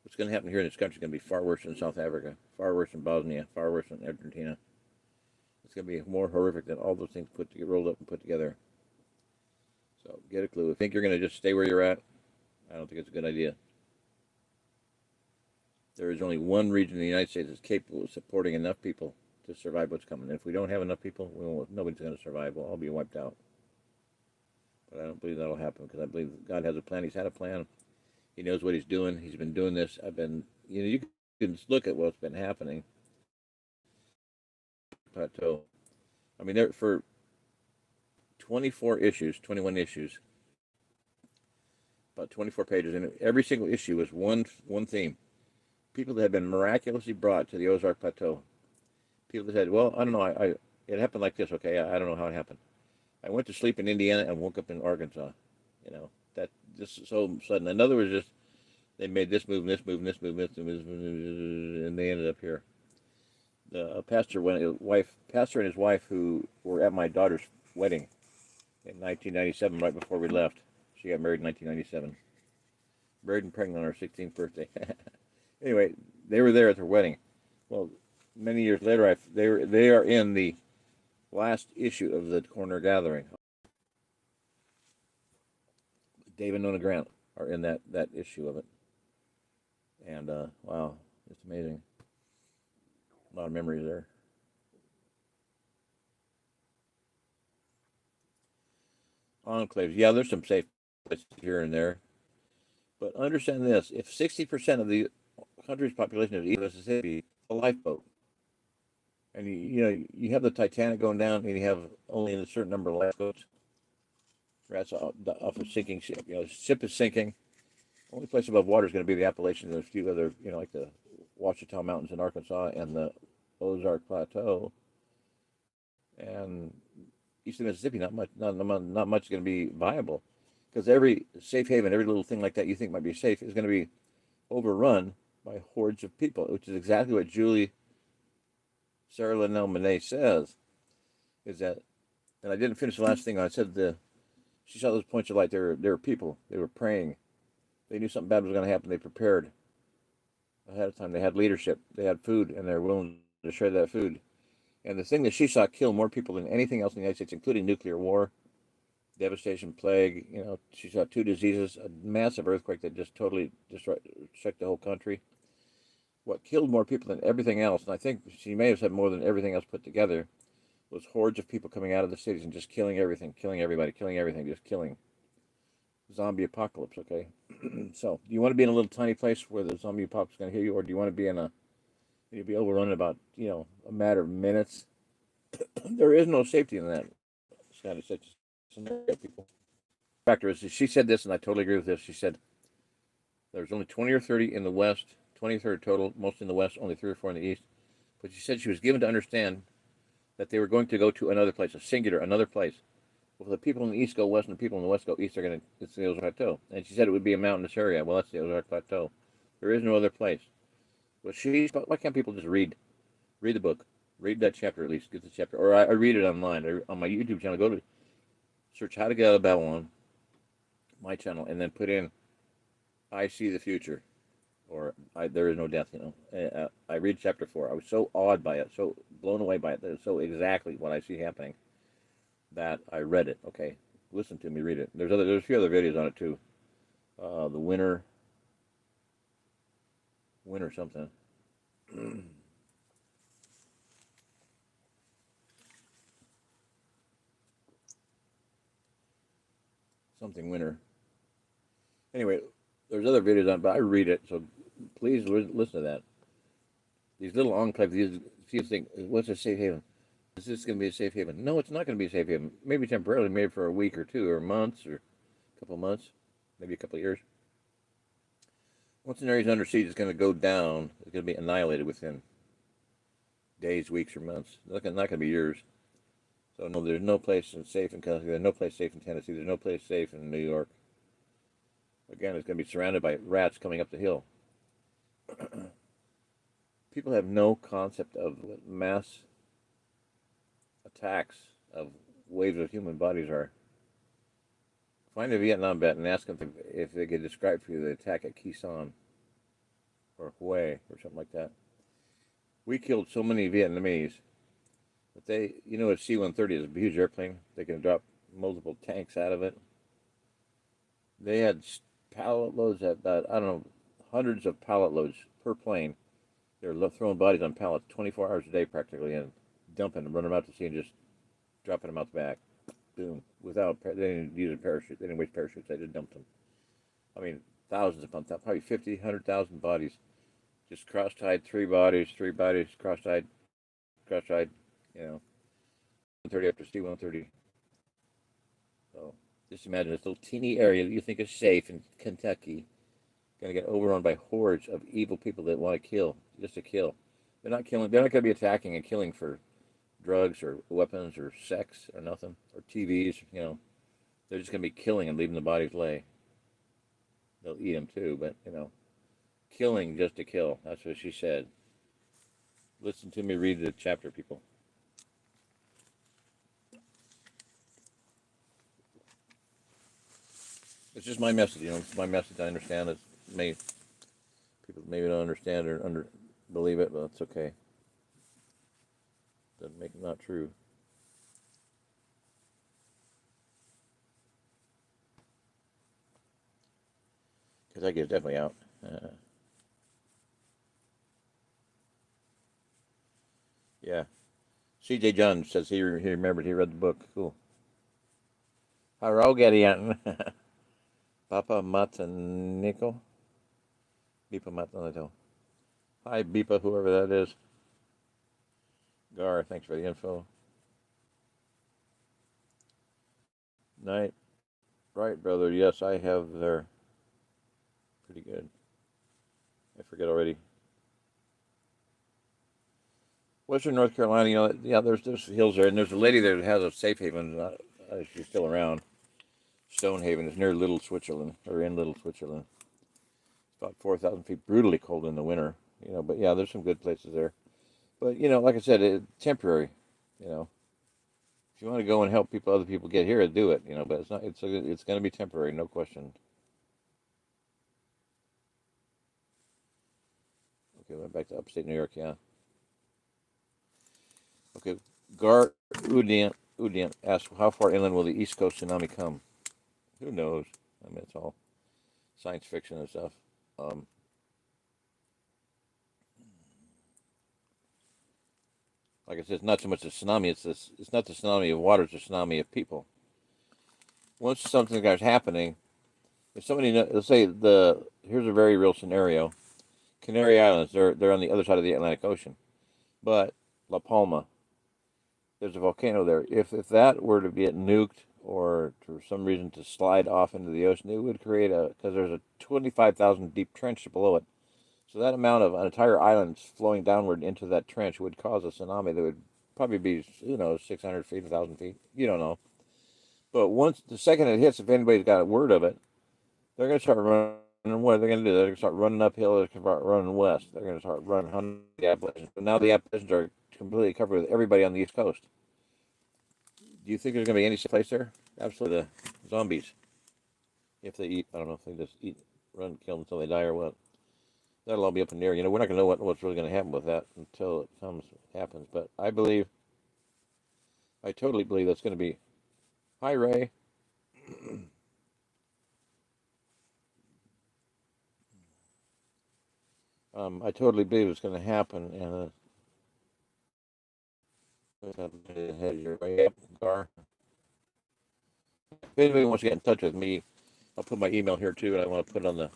What's going to happen here in this country is going to be far worse than South Africa, far worse than Bosnia, far worse than Argentina. It's going to be more horrific than all those things rolled up and put together. So get a clue. If you think you're going to just stay where you're at, I don't think it's a good idea. There is only one region in the United States that's capable of supporting enough people to survive what's coming. And if we don't have enough people, nobody's going to survive. We'll all be wiped out. But I don't believe that'll happen because I believe God has a plan. He's had a plan. He knows what he's doing. He's been doing this. You can look at what's been happening. Plateau. I mean, there for 21 issues, about 24 pages, and every single issue was one theme. People that had been miraculously brought to the Ozark Plateau. People that said, "Well, I don't know. It happened like this. Okay, I don't know how it happened. I went to sleep in Indiana and woke up in Arkansas. You know that just so sudden. Another was just they made this move, and this move, and this move, and this move, and they ended up here. The pastor and his wife, who were at my daughter's wedding in 1997, right before we left. She got married in 1997. Married and pregnant on her 16th birthday. Anyway, they were there at their wedding. Well, many years later, they are in the last issue of the Corner Gathering. Dave and Nona Grant are in that issue of it. And wow, it's amazing. A lot of memories there. Enclaves, yeah, there's some safe places here and there, but understand this: if 60% of the country's population is East Mississippi, a lifeboat, and you have the Titanic going down, and you have only a certain number of lifeboats. That's off a sinking ship. Ship is sinking. Only place above water is going to be the Appalachians and a few other, like the Ouachita Mountains in Arkansas and the Ozark Plateau. And east of Mississippi, not much is going to be viable, because every safe haven, every little thing like that you think might be safe is going to be overrun by hordes of people, which is exactly what Sarah Linnell Monet says. Is that, and I didn't finish the last thing. I said she saw those points of light. There were people. They were praying. They knew something bad was going to happen. They prepared ahead of time. They had leadership. They had food, and they're willing to share that food. And the thing that she saw kill more people than anything else in the United States, including nuclear war, devastation, plague, she saw 2 diseases, a massive earthquake that just totally shook the whole country. What killed more people than everything else, and I think she may have said more than everything else put together, was hordes of people coming out of the cities and just killing everything, killing everybody, killing everything, just killing. Zombie apocalypse, okay? So, do you want to be in a little tiny place where the zombie apocalypse is going to hit you, or do you want to be you'll be overrun in about, a matter of minutes? There is no safety in that kind of scenario, people. Factor is, she said this, and I totally agree with this. She said there's only 20 or 30 in the West, 20 or 30 total, most in the West, only 3 or 4 in the East. But she said she was given to understand that they were going to go to another place, a singular, another place. Well, if the people in the East go West and the people in the West go East, it's the Ozark Plateau. And she said it would be a mountainous area. Well, that's the Ozark Plateau. There is no other place. Well, why can't people just read the book? Read that chapter at least. Get the chapter. Or I read it online. On my YouTube channel, go to search How to Get Out of Babylon, my channel, and then put in I See the Future. Or There Is No Death, I read chapter 4. I was so awed by it, so blown away by it, that it's so exactly what I see happening, that I read it. Okay, listen to me read it. There's a few other videos on it too. The winter something. Something winter. Anyway, there's other videos on it, but I read it, so please listen to that. These little enclaves, you think, what's a safe haven? Is this going to be a safe haven? No, it's not going to be a safe haven. Maybe temporarily, maybe for a week or 2 or months or a couple of months, maybe a couple of years. Once an area is under siege, it's going to go down. It's going to be annihilated within days, weeks, or months. It's not going to be years. So no, there's no place safe in Kentucky. There's no place safe in Tennessee. There's no place safe in New York. Again, it's going to be surrounded by rats coming up the hill. People have no concept of what mass attacks of waves of human bodies are. Find a Vietnam vet and ask them if they could describe for you the attack at Khe Sanh or Hue or something like that. We killed so many Vietnamese that a C-130 is a huge airplane. They can drop multiple tanks out of it. They had pallet loads I don't know, hundreds of pallet loads per plane. They were throwing bodies on pallets 24 hours a day practically, and dumping them, running them out to sea, and just dropping them out the back. Boom. They didn't use a parachute. They didn't waste parachutes. They just dumped them. I mean, thousands upon thousands, probably 50, 100,000 bodies. Just cross-tied, three bodies, cross-tied, 130 after C-130. So just imagine this little teeny area that you think is safe in Kentucky going to get overrun by hordes of evil people that want to kill, just to kill. They're not killing. They're not going to be attacking and killing for drugs or weapons or sex or nothing or TVs. They're just going to be killing and leaving the bodies lay. They'll eat them too, but killing just to kill. That's what she said. Listen to me read the chapter, people. It's just my message. It's my message. I understand it. People maybe don't understand or believe it, but it's okay. Doesn't make it not true. Because that gets definitely out. Yeah. C.J. John says he remembered he read the book. Cool. Harogadian. Papa Mataniko. Bipa Mataniko. Hi, Bipa, whoever that is. Gar, thanks for the info. Night. Right, brother. Yes, I have there. Pretty good. I forget already. Western North Carolina, yeah, there's hills there, and there's a lady there that has a safe haven. She's still around. Stonehaven is near Little Switzerland, or in Little Switzerland. It's about 4,000 feet, brutally cold in the winter. But yeah, there's some good places there. But like I said, it's temporary. If you want to go and help other people get here, do it. But it's not. It's going to be temporary, no question. Okay, we're back to upstate New York. Yeah. Okay, Gar Udian asks, how far inland will the East Coast tsunami come? Who knows? I mean, it's all science fiction and stuff. Like I said, it's not so much a tsunami. It's not the tsunami of water. It's a tsunami of people. Once something is happening, if somebody, let's say here's a very real scenario. Canary Islands, they're on the other side of the Atlantic Ocean, but La Palma, there's a volcano there. If that were to get nuked or for some reason to slide off into the ocean, it would create because there's a 25,000 deep trench below it. So that amount of an entire island flowing downward into that trench would cause a tsunami that would probably be, 600 feet, 1,000 feet. You don't know. But once the second it hits, if anybody's got a word of it, they're going to start running. What are they going to do? They're going to start running uphill. They're going to start running west. They're going to start running the Appalachians. But now the Appalachians are completely covered with everybody on the East Coast. Do you think there's going to be any place there? Absolutely. The zombies. If they eat, I don't know if they just eat, run, kill them until they die or what. That'll all be up in the air. We're not going to know what's really going to happen with that until it happens. But I totally believe that's going to be. Hi, Ray. I totally believe it's going to happen. And head your way up, car. If anybody wants to get in touch with me, I'll put my email here too, and I want to put it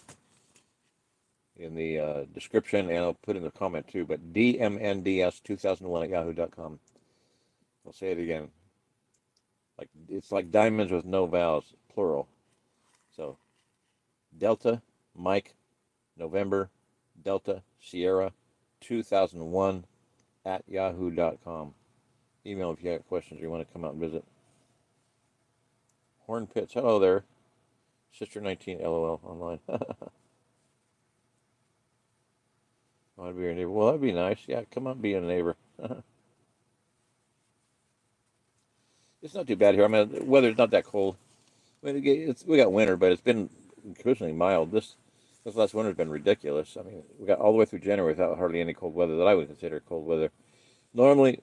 in the description, and I'll put in the comment too. But dmnds2001@yahoo.com. I'll say it again. It's like diamonds with no vowels, plural. So Delta Mike November Delta Sierra 2001@yahoo.com. Email if you have questions or you want to come out and visit. Horn Pits, hello there. Sister 19 LOL online. Want to be your neighbor? Well, that'd be nice. Yeah, come on, be a neighbor. It's not too bad here. I mean, the weather's not that cold. I mean, we got winter, but it's been increasingly mild. This last winter's been ridiculous. I mean, we got all the way through January without hardly any cold weather that I would consider cold weather. Normally,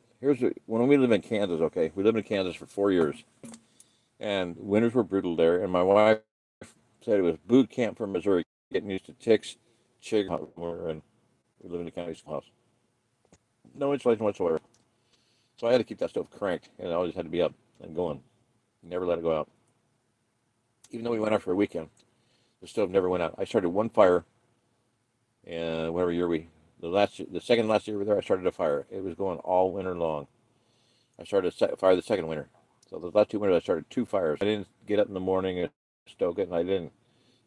when we live in Kansas. Okay, we lived in Kansas for 4 years, and winters were brutal there. And my wife said it was boot camp for Missouri, getting used to ticks, chick, and we live in a county house. No insulation whatsoever. So I had to keep that stove cranked, and it always had to be up and going. Never let it go out. Even though we went out for a weekend, the stove never went out. I started one fire, and whatever year the second last year we were there, I started a fire. It was going all winter long. I started a fire the second winter. So the last 2 winters, I started 2 fires. I didn't get up in the morning and stoke it, and I didn't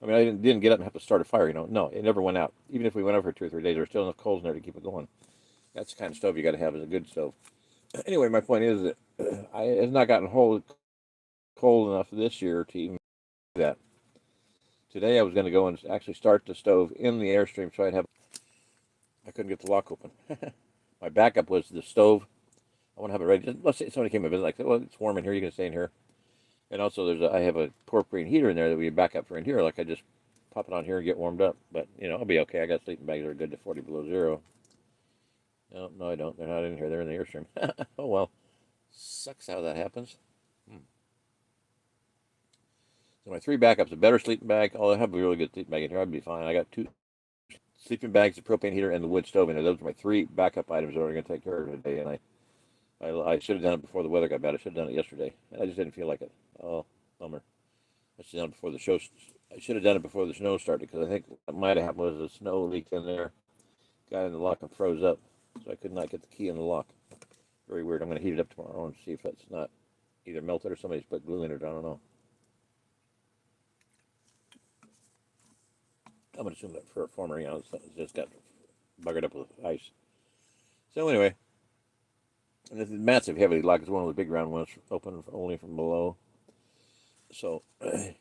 I mean, I didn't get up and have to start a fire. No, it never went out. Even if we went over for 2 or 3 days, there was still enough coals in there to keep it going. That's the kind of stove you got to have as a good stove. Anyway, my point is that it's not gotten cold enough this year to even do that. Today I was going to go and actually start the stove in the Airstream so I'd have. I couldn't get the lock open. My backup was the stove. I want to have it ready. Let's say somebody came and visited, like, well, it's warm in here. You can stay in here. And also, I have a propane heater in there that we back up for in here. Like, I just pop it on here and get warmed up. But I'll be okay. I got sleeping bags that are good to 40 below zero. No, I don't. They're not in here. They're in the Airstream. Oh well, sucks how that happens. So my 3 backups: a better sleeping bag. Oh, I have a really good sleeping bag in here. I'd be fine. I got 2 sleeping bags, the propane heater, and the wood stove in there. Those are my 3 backup items that are going to take care of it today. And I should have done it before the weather got bad. I should have done it yesterday. And I just didn't feel like it. Oh, bummer. I should have done it before the show. I should have done it before the snow started because I think what might have happened was the snow leaked in there, got in the lock and froze up, so I could not get the key in the lock. Very weird. I'm going to heat it up tomorrow and see if it's not either melted or somebody's put glue in it. I don't know. I'm going to assume that for a former, it's just got buggered up with ice. So anyway, and this is massive, heavy lock. It's one of the big round ones, open only from below. So, I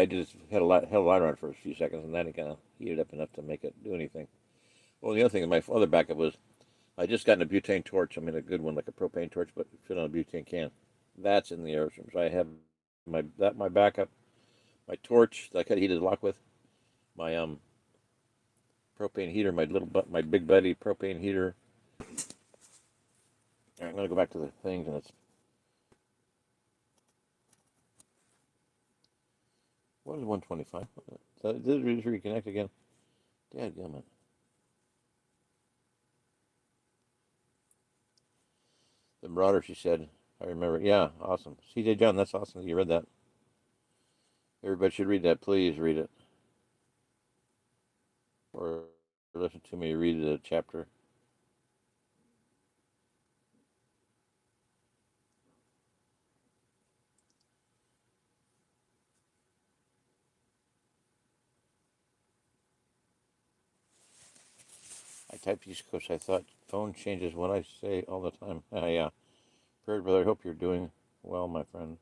just had a light on it for a few seconds, and then it kind of heated up enough to make it do anything. Well, the other thing, my other backup was, I just got a butane torch. I mean, a good one, like a propane torch, but fit on a butane can. That's in the Airstream. So I have my backup, my torch that I cut heated lock with, my propane heater, my big buddy propane heater. I'm gonna go back to the things, and it's what is 125? Did it reconnect again? Dadgummit. The Marauder, she said. I remember. Yeah, awesome. CJ John, that's awesome. You read that. Everybody should read that. Please read it. Or listen to me read the chapter. I typed East Coast. I thought phone changes what I say all the time. Yeah. Prairie Brother, I hope you're doing well, my friend.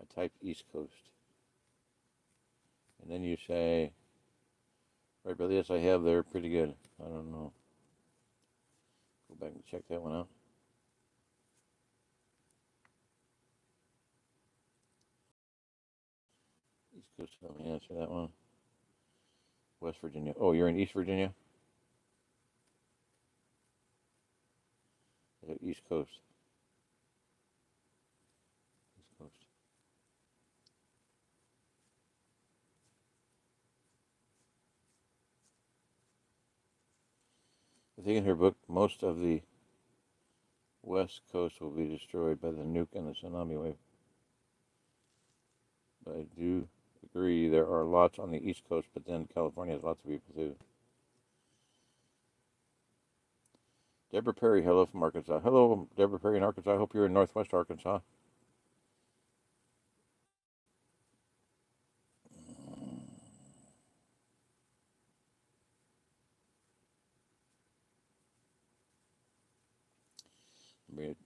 I typed East Coast. And then you say, right, brother, yes, I have. They're pretty good. I don't know. Go back and check that one out. East Coast, let me answer that one. West Virginia. Oh, you're in East Virginia? East Coast. East Coast. I think in her book, most of the West Coast will be destroyed by the nuke and the tsunami wave. But I do agree there are lots on the East Coast, but then California has lots of people too. Deborah Perry, hello from Arkansas. Hello, Deborah Perry in Arkansas. I hope you're in Northwest Arkansas.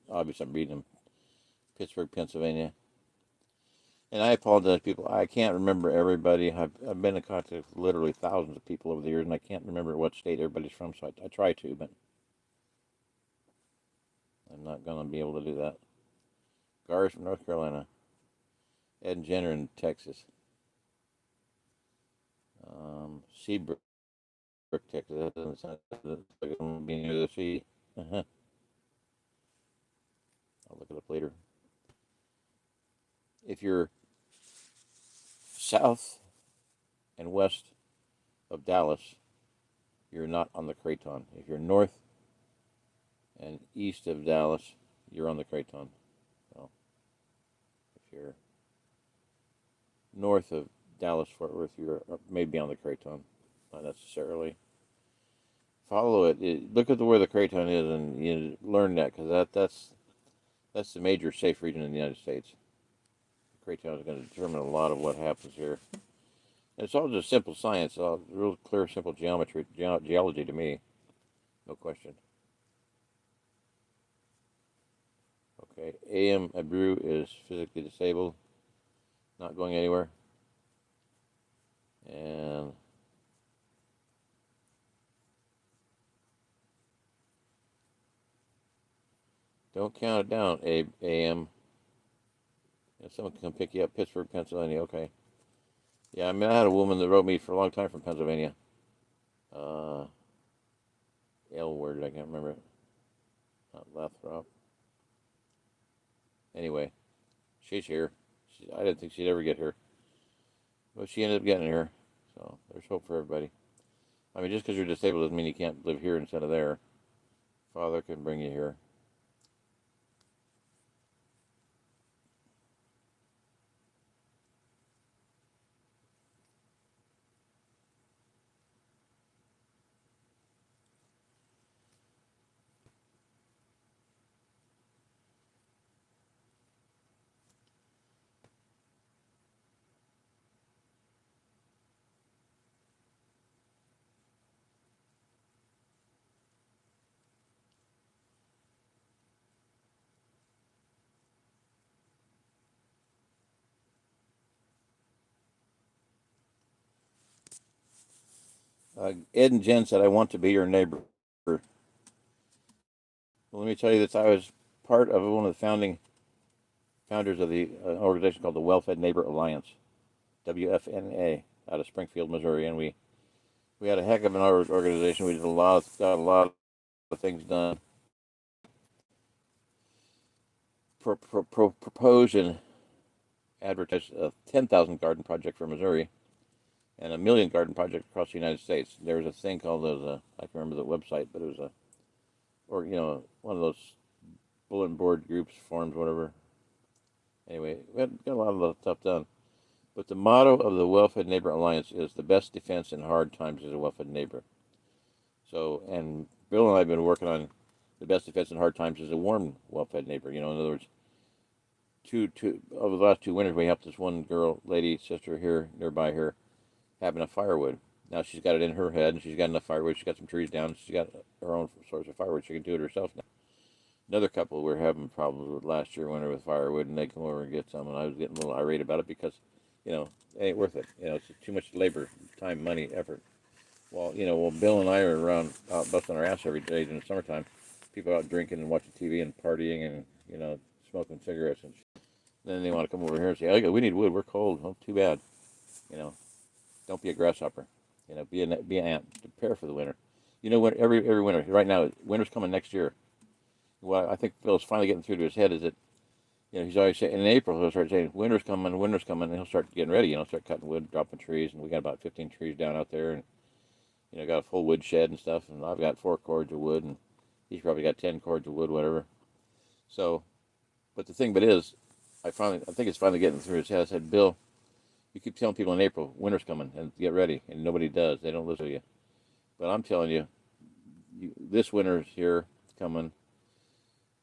Obviously, I'm reading Pittsburgh, Pennsylvania. And I apologize, people. I can't remember everybody. I've been in contact with literally thousands of people over the years, and I can't remember what state everybody's from, so I try to, but I'm not going to be able to do that. Gar's from North Carolina. Ed and Jenner in Texas. Seabrook, Texas. That doesn't sound like I'm going to be near the sea. I'll look it up later. If you're south and west of Dallas, you're not on the Craton. If you're north and east of Dallas, you're on the Craton. So if you're north of Dallas, Fort Worth, you're maybe on the Craton. Not necessarily. Follow it. Look at where the Craton is, and you learn that because that's the major safe region in the United States. Craton is going to determine a lot of what happens here. And it's all just simple science, all real clear, simple geometry, geology to me, no question. Okay, AM Abreu is physically disabled, not going anywhere. And don't count it down, AM. If someone can come pick you up, Pittsburgh, Pennsylvania, okay. Yeah, I mean, I had a woman that wrote me for a long time from Pennsylvania. L word, I can't remember it. Not Lathrop. Anyway, she's here. I didn't think she'd ever get here. But she ended up getting here. So there's hope for everybody. I mean, just because you're disabled doesn't mean you can't live here instead of there. Father can bring you here. Ed and Jen said, I want to be your neighbor. Well, let me tell you this. I was part of one of the founders of the organization called the Well-Fed Neighbor Alliance, WFNA, out of Springfield, Missouri. And we had a heck of an organization. We did got a lot of things done. Propose and advertise a 10,000 garden project for Missouri and a 1,000,000 garden project across the United States. There was a thing called I can remember the website, but it was one of those bulletin board groups, forums, whatever. Anyway, we got a lot of the stuff done. But the motto of the Well-Fed Neighbor Alliance is the best defense in hard times is a well-fed neighbor. So, and Bill and I have been working on the best defense in hard times is a warm, well-fed neighbor. In other words, over the last 2 winters, we helped this one lady, sister here, nearby here, have enough firewood. Now she's got it in her head, and she's got enough firewood. She's got some trees down. She's got her own source of firewood. She can do it herself now. Another couple we were having problems with last year winter with firewood, and they come over and get some, and I was getting a little irate about it because, it ain't worth it. It's too much labor, time, money, effort. Well, Bill and I are around out busting our ass every day in the summertime. People out drinking and watching TV and partying and, smoking cigarettes. And then they want to come over here and say, oh, we need wood. We're cold. Oh, too bad. Don't be a grasshopper. Be an ant. Prepare for the winter. When every winter, right now, winter's coming next year. Well, I think Phil's finally getting through to his head is that, he's always saying, in April, he'll start saying, winter's coming, and he'll start getting ready, start cutting wood, dropping trees, and we got about 15 trees down out there, and, got a full wood shed and stuff, and I've got 4 cords of wood, and he's probably got 10 cords of wood, whatever. So, but the thing is, I think it's finally getting through his head. I said, Bill, you keep telling people in April, winter's coming, and get ready, and nobody does. They don't listen to you. But I'm telling you, this winter's here, it's coming.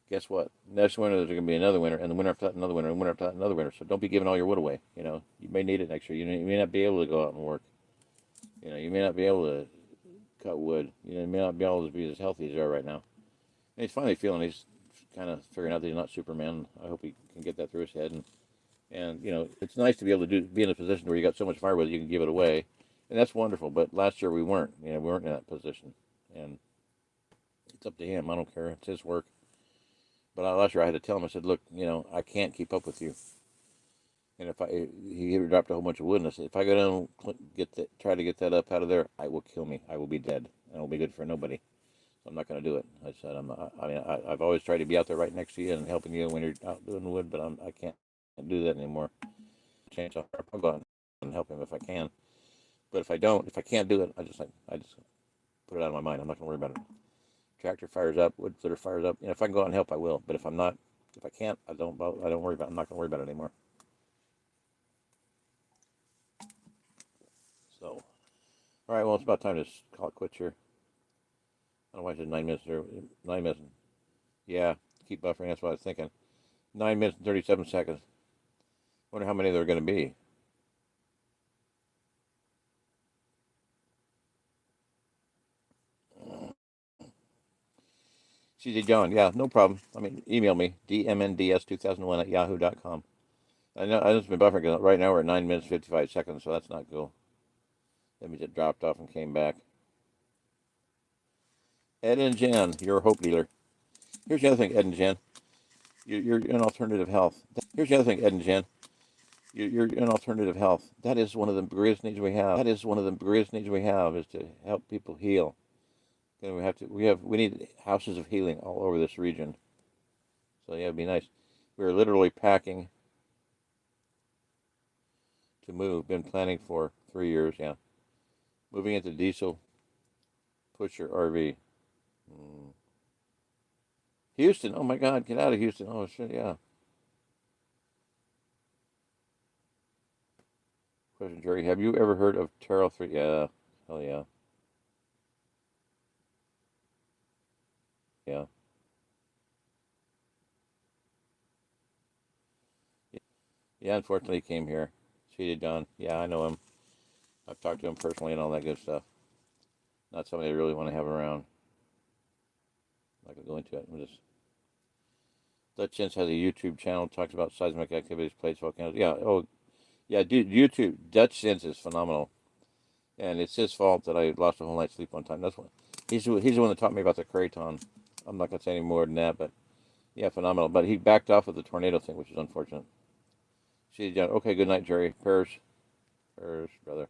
Guess what? Next winter there's going to be another winter, and the winter after that another winter, and the winter after that another winter. So don't be giving all your wood away. You may need it next year. You may not be able to go out and work. You may not be able to cut wood. You may not be able to be as healthy as you are right now. And he's finally feeling he's kind of figuring out that he's not Superman. I hope he can get that through his head. And it's nice to be able to be in a position where you got so much firewood that you can give it away, and that's wonderful. But last year we weren't. We weren't in that position, and it's up to him. I don't care. It's his work. But last year I had to tell him. I said, look, I can't keep up with you. And he dropped a whole bunch of wood, and I said, if I go down and try to get that up out of there, it will kill me. I will be dead. And it will be good for nobody. So I'm not going to do it. I said, I've always tried to be out there right next to you and helping you when you're out doing the wood, but I can't do that anymore. I'll go out and help him if I can. But if I can't do it, I just put it out of my mind. I'm not going to worry about it. Tractor fires up, wood splitter fires up. If I can go out and help, I will. But if I can't, I don't worry about it. I'm not going to worry about it anymore. So, all right, well, it's about time to call it quits here. I don't know why I said 9 minutes there. 9 minutes. Yeah, keep buffering. That's what I was thinking. 9 minutes and 37 seconds. Wonder how many there are going to be. CJ John, yeah, no problem. I mean, email me, dmnds2001 at yahoo.com. I know I just been buffering because right now we're at 9 minutes 55 seconds, so that's not cool. That means it dropped off and came back. Ed and Jan, you're a hope dealer. Here's the other thing, Ed and Jan. You're in alternative health. Here's the other thing, Ed and Jan. You're in alternative health. That is one of the greatest needs we have. That is one of the greatest needs we have is to help people heal. And we need houses of healing all over this region. So yeah, it'd be nice. We're literally packing to move. Been planning for 3 years. Yeah, moving into diesel pusher RV. Houston. Oh my God, get out of Houston. Oh shit, yeah. Question, Jerry. Have you ever heard of Terrell 3? Yeah. Hell yeah. Yeah. Yeah, unfortunately he came here. Cheated John. Yeah, I know him. I've talked to him personally and all that good stuff. Not somebody I really want to have around. I'm not going to go into it. I'm just... Dutch Sense has a YouTube channel, talks about seismic activities, plates, volcanoes. Yeah, oh, yeah, dude, YouTube. Dutch Sense is phenomenal. And it's his fault that I lost a whole night's sleep one time. That's what he's the one that taught me about the Craton. I'm not gonna say any more than that, but yeah, phenomenal. But he backed off with the tornado thing, which is unfortunate. See, John. Okay, good night, Jerry. Prayers, brother.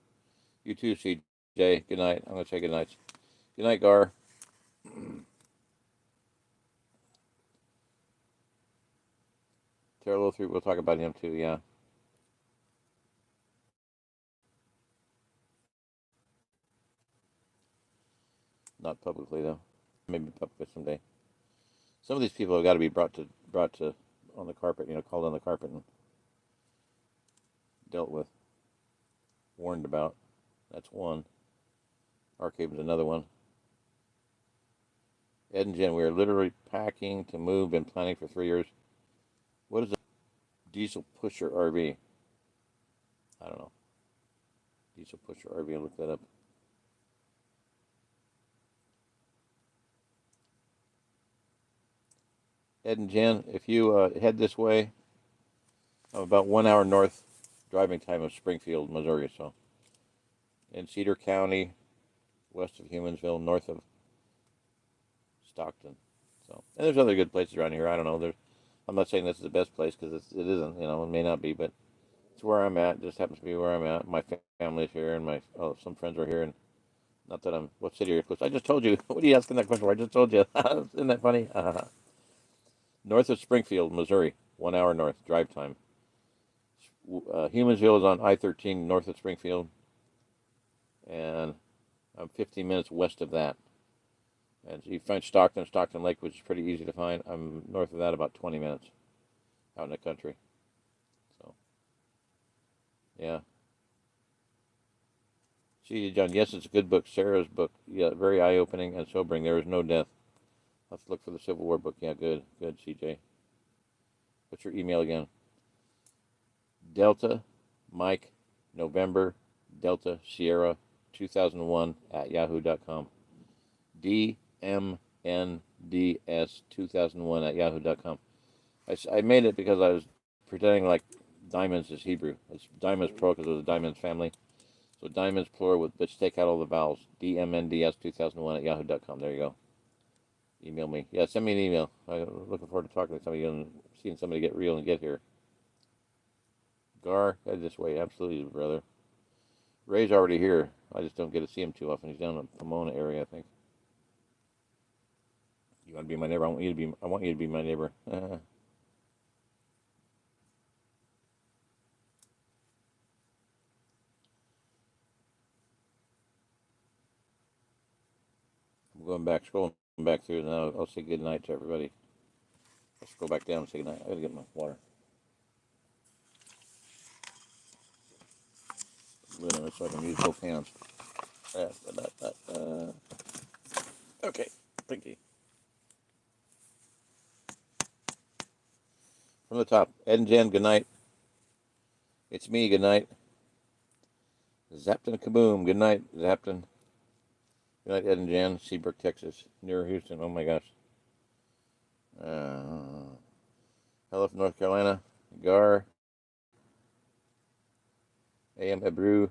You too, CJ. Good night. I'm gonna say good night. Good night, Gar. Terrell 3. We'll talk about him too. Yeah, not publicly though. Maybe publicly someday. Some of these people have got to be brought to on the carpet. Called on the carpet and dealt with, warned about. That's one. Arcade is another one. Ed and Jen, we are literally packing to move. Been planning for 3 years. What is a diesel pusher RV? I don't know. Diesel pusher RV. I'll look that up. Ed and Jen, if you head this way, I'm about 1 hour north driving time of Springfield, Missouri. So in Cedar County, west of Humansville, north of Stockton. So, and there's other good places around here. I don't know. I'm not saying this is the best place because it isn't. It may not be, but it's where I'm at. It just happens to be where I'm at. My family's here, and some friends are here. And not that I'm what city are you close. I just told you. What are you asking that question for? I just told you. Isn't that funny? North of Springfield, Missouri, 1 hour north drive time. Humansville is on I-13 north of Springfield, and I'm 15 minutes west of that. And you find Stockton Lake, which is pretty easy to find. I'm north of that about 20 minutes out in the country. So, yeah. See, John, yes, it's a good book. Sarah's book. Yeah, very eye-opening and sobering. There is no death. Let's look for the Civil War book. Yeah, good, CJ. What's your email again? Delta, Mike, November, Delta, Sierra, 2001 at yahoo.com. DMNDS2001 at yahoo.com. I made it because I was pretending like diamonds is Hebrew. It's diamonds plural because it was a diamonds family. So diamonds plural with, but take out all the vowels. DMNDS2001 at yahoo.com. There you go. Email me. Yeah, send me an email. I'm looking forward to talking to somebody and seeing somebody get real and get here. Gar, head this way. Absolutely, brother. Ray's already here. I just don't get to see him too often. He's down in the Pomona area, I think. You want to be my neighbor? I want you to be my neighbor. I'm going back, scrolling back through now. I'll say good night to everybody. Let's go back down and say good night. I gotta get my water. So I can use both hands. Okay, thank you. From the top, Ed and Jen, good night. It's me. Good night. Zapton Kaboom. Good night, Zapton. Good night, Ed and Jan. Seabrook, Texas. Near Houston. Oh my gosh. Hello from North Carolina. Gar. A.M. Hebrew.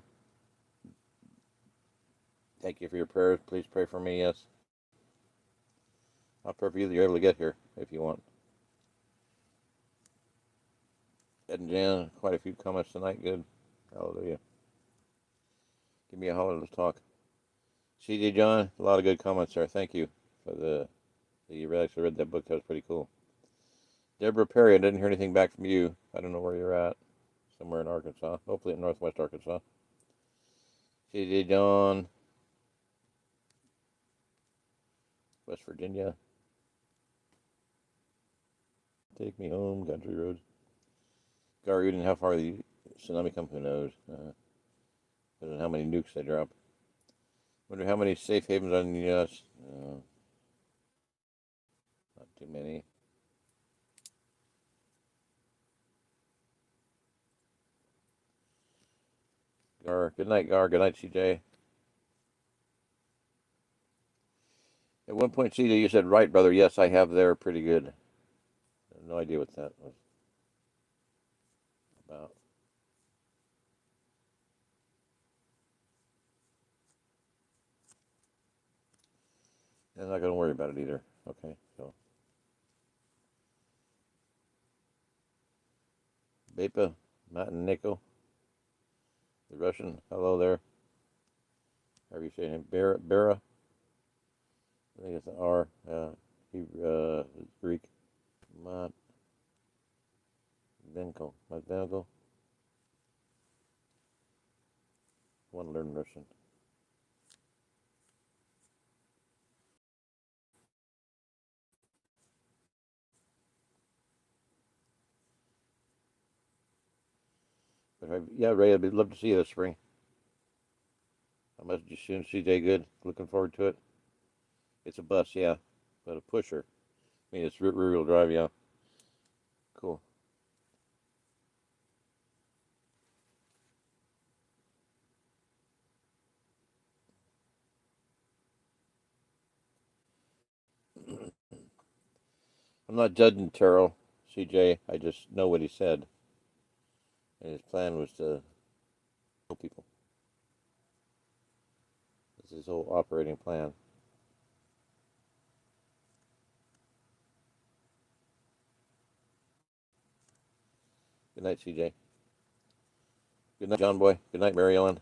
Thank you for your prayers. Please pray for me. Yes. I'll pray for you that you're able to get here if you want. Ed and Jan, quite a few comments tonight. Good. Hallelujah. Give me a holler. Let's talk. C.J. John, a lot of good comments there. Thank you for the you actually read that book. That was pretty cool. Deborah Perry, I didn't hear anything back from you. I don't know where you're at. Somewhere in Arkansas. Hopefully in northwest Arkansas. C.J. John, West Virginia. Take me home, country roads. Garuden, how far the tsunami come? Who knows? Depends on how many nukes they drop. Wonder how many safe havens are in the U.S. Not too many. Gar, good night, Gar. Good night, CJ. At one point, CJ, you said, right, brother. Yes, I have there pretty good. I have no idea what that was about. I'm not going to worry about it either. Okay, so. Bepa, Matt and Nico. The Russian, hello there. How are you saying it? Bera? I think it's an R. It's Greek. Matt Benko. Matt Benko. I want to learn Russian. But yeah, Ray, I'd love to see you this spring. I'll message you soon. CJ, good. Looking forward to it. It's a bus, yeah, but a pusher. I mean, it's rear-wheel drive, yeah. Cool. I'm not judging Terrell, CJ. I just know what he said. And his plan was to kill people. That's his whole operating plan. Good night, CJ. Good night, John Boy. Good night, Mary Ellen.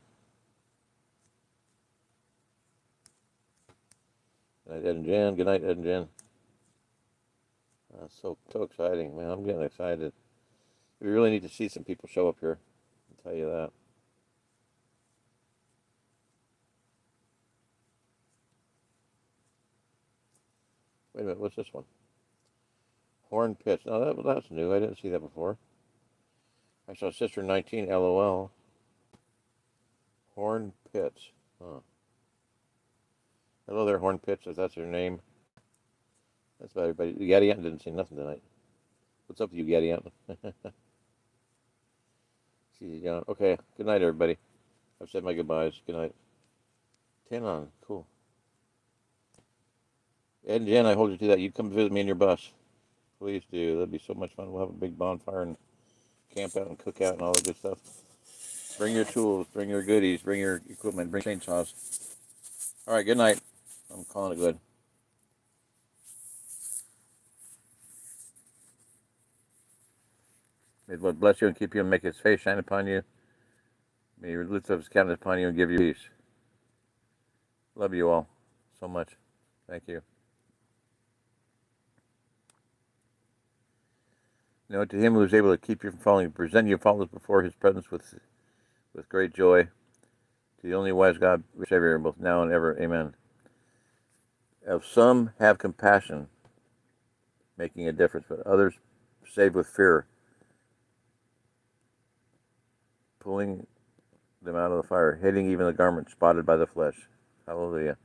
Good night, Ed and Jan. Good night, Ed and Jan. So exciting, man. I'm getting excited. We really need to see some people show up here. I'll tell you that. Wait a minute, what's this one? Horn Pits. No, that's new. I didn't see that before. I saw Sister 19, LOL. Horn Pits. Huh. Hello there, Horn Pits, if that's your name. That's about everybody. Yaddy Anton didn't say nothing tonight. What's up with you, Yaddy Anton? See you, John. Okay, good night, everybody. I've said my goodbyes. Good night. 10 on. Cool. Ed and Jen, I hold you to that. You come visit me in your bus. Please do. That'd be so much fun. We'll have a big bonfire and camp out and cook out and all that good stuff. Bring your tools. Bring your goodies. Bring your equipment. Bring chainsaws. All right, good night. I'm calling it good. May the Lord bless you and keep you and make his face shine upon you. May he lift up his countenance upon you and give you peace. Love you all so much. Thank you. You know, to him who is able to keep you from falling, present you faultless before his presence with great joy. To the only wise God, Savior, both now and ever. Amen. Of some have compassion, making a difference, but others save with fear, pulling them out of the fire, hating even the garment spotted by the flesh. Hallelujah.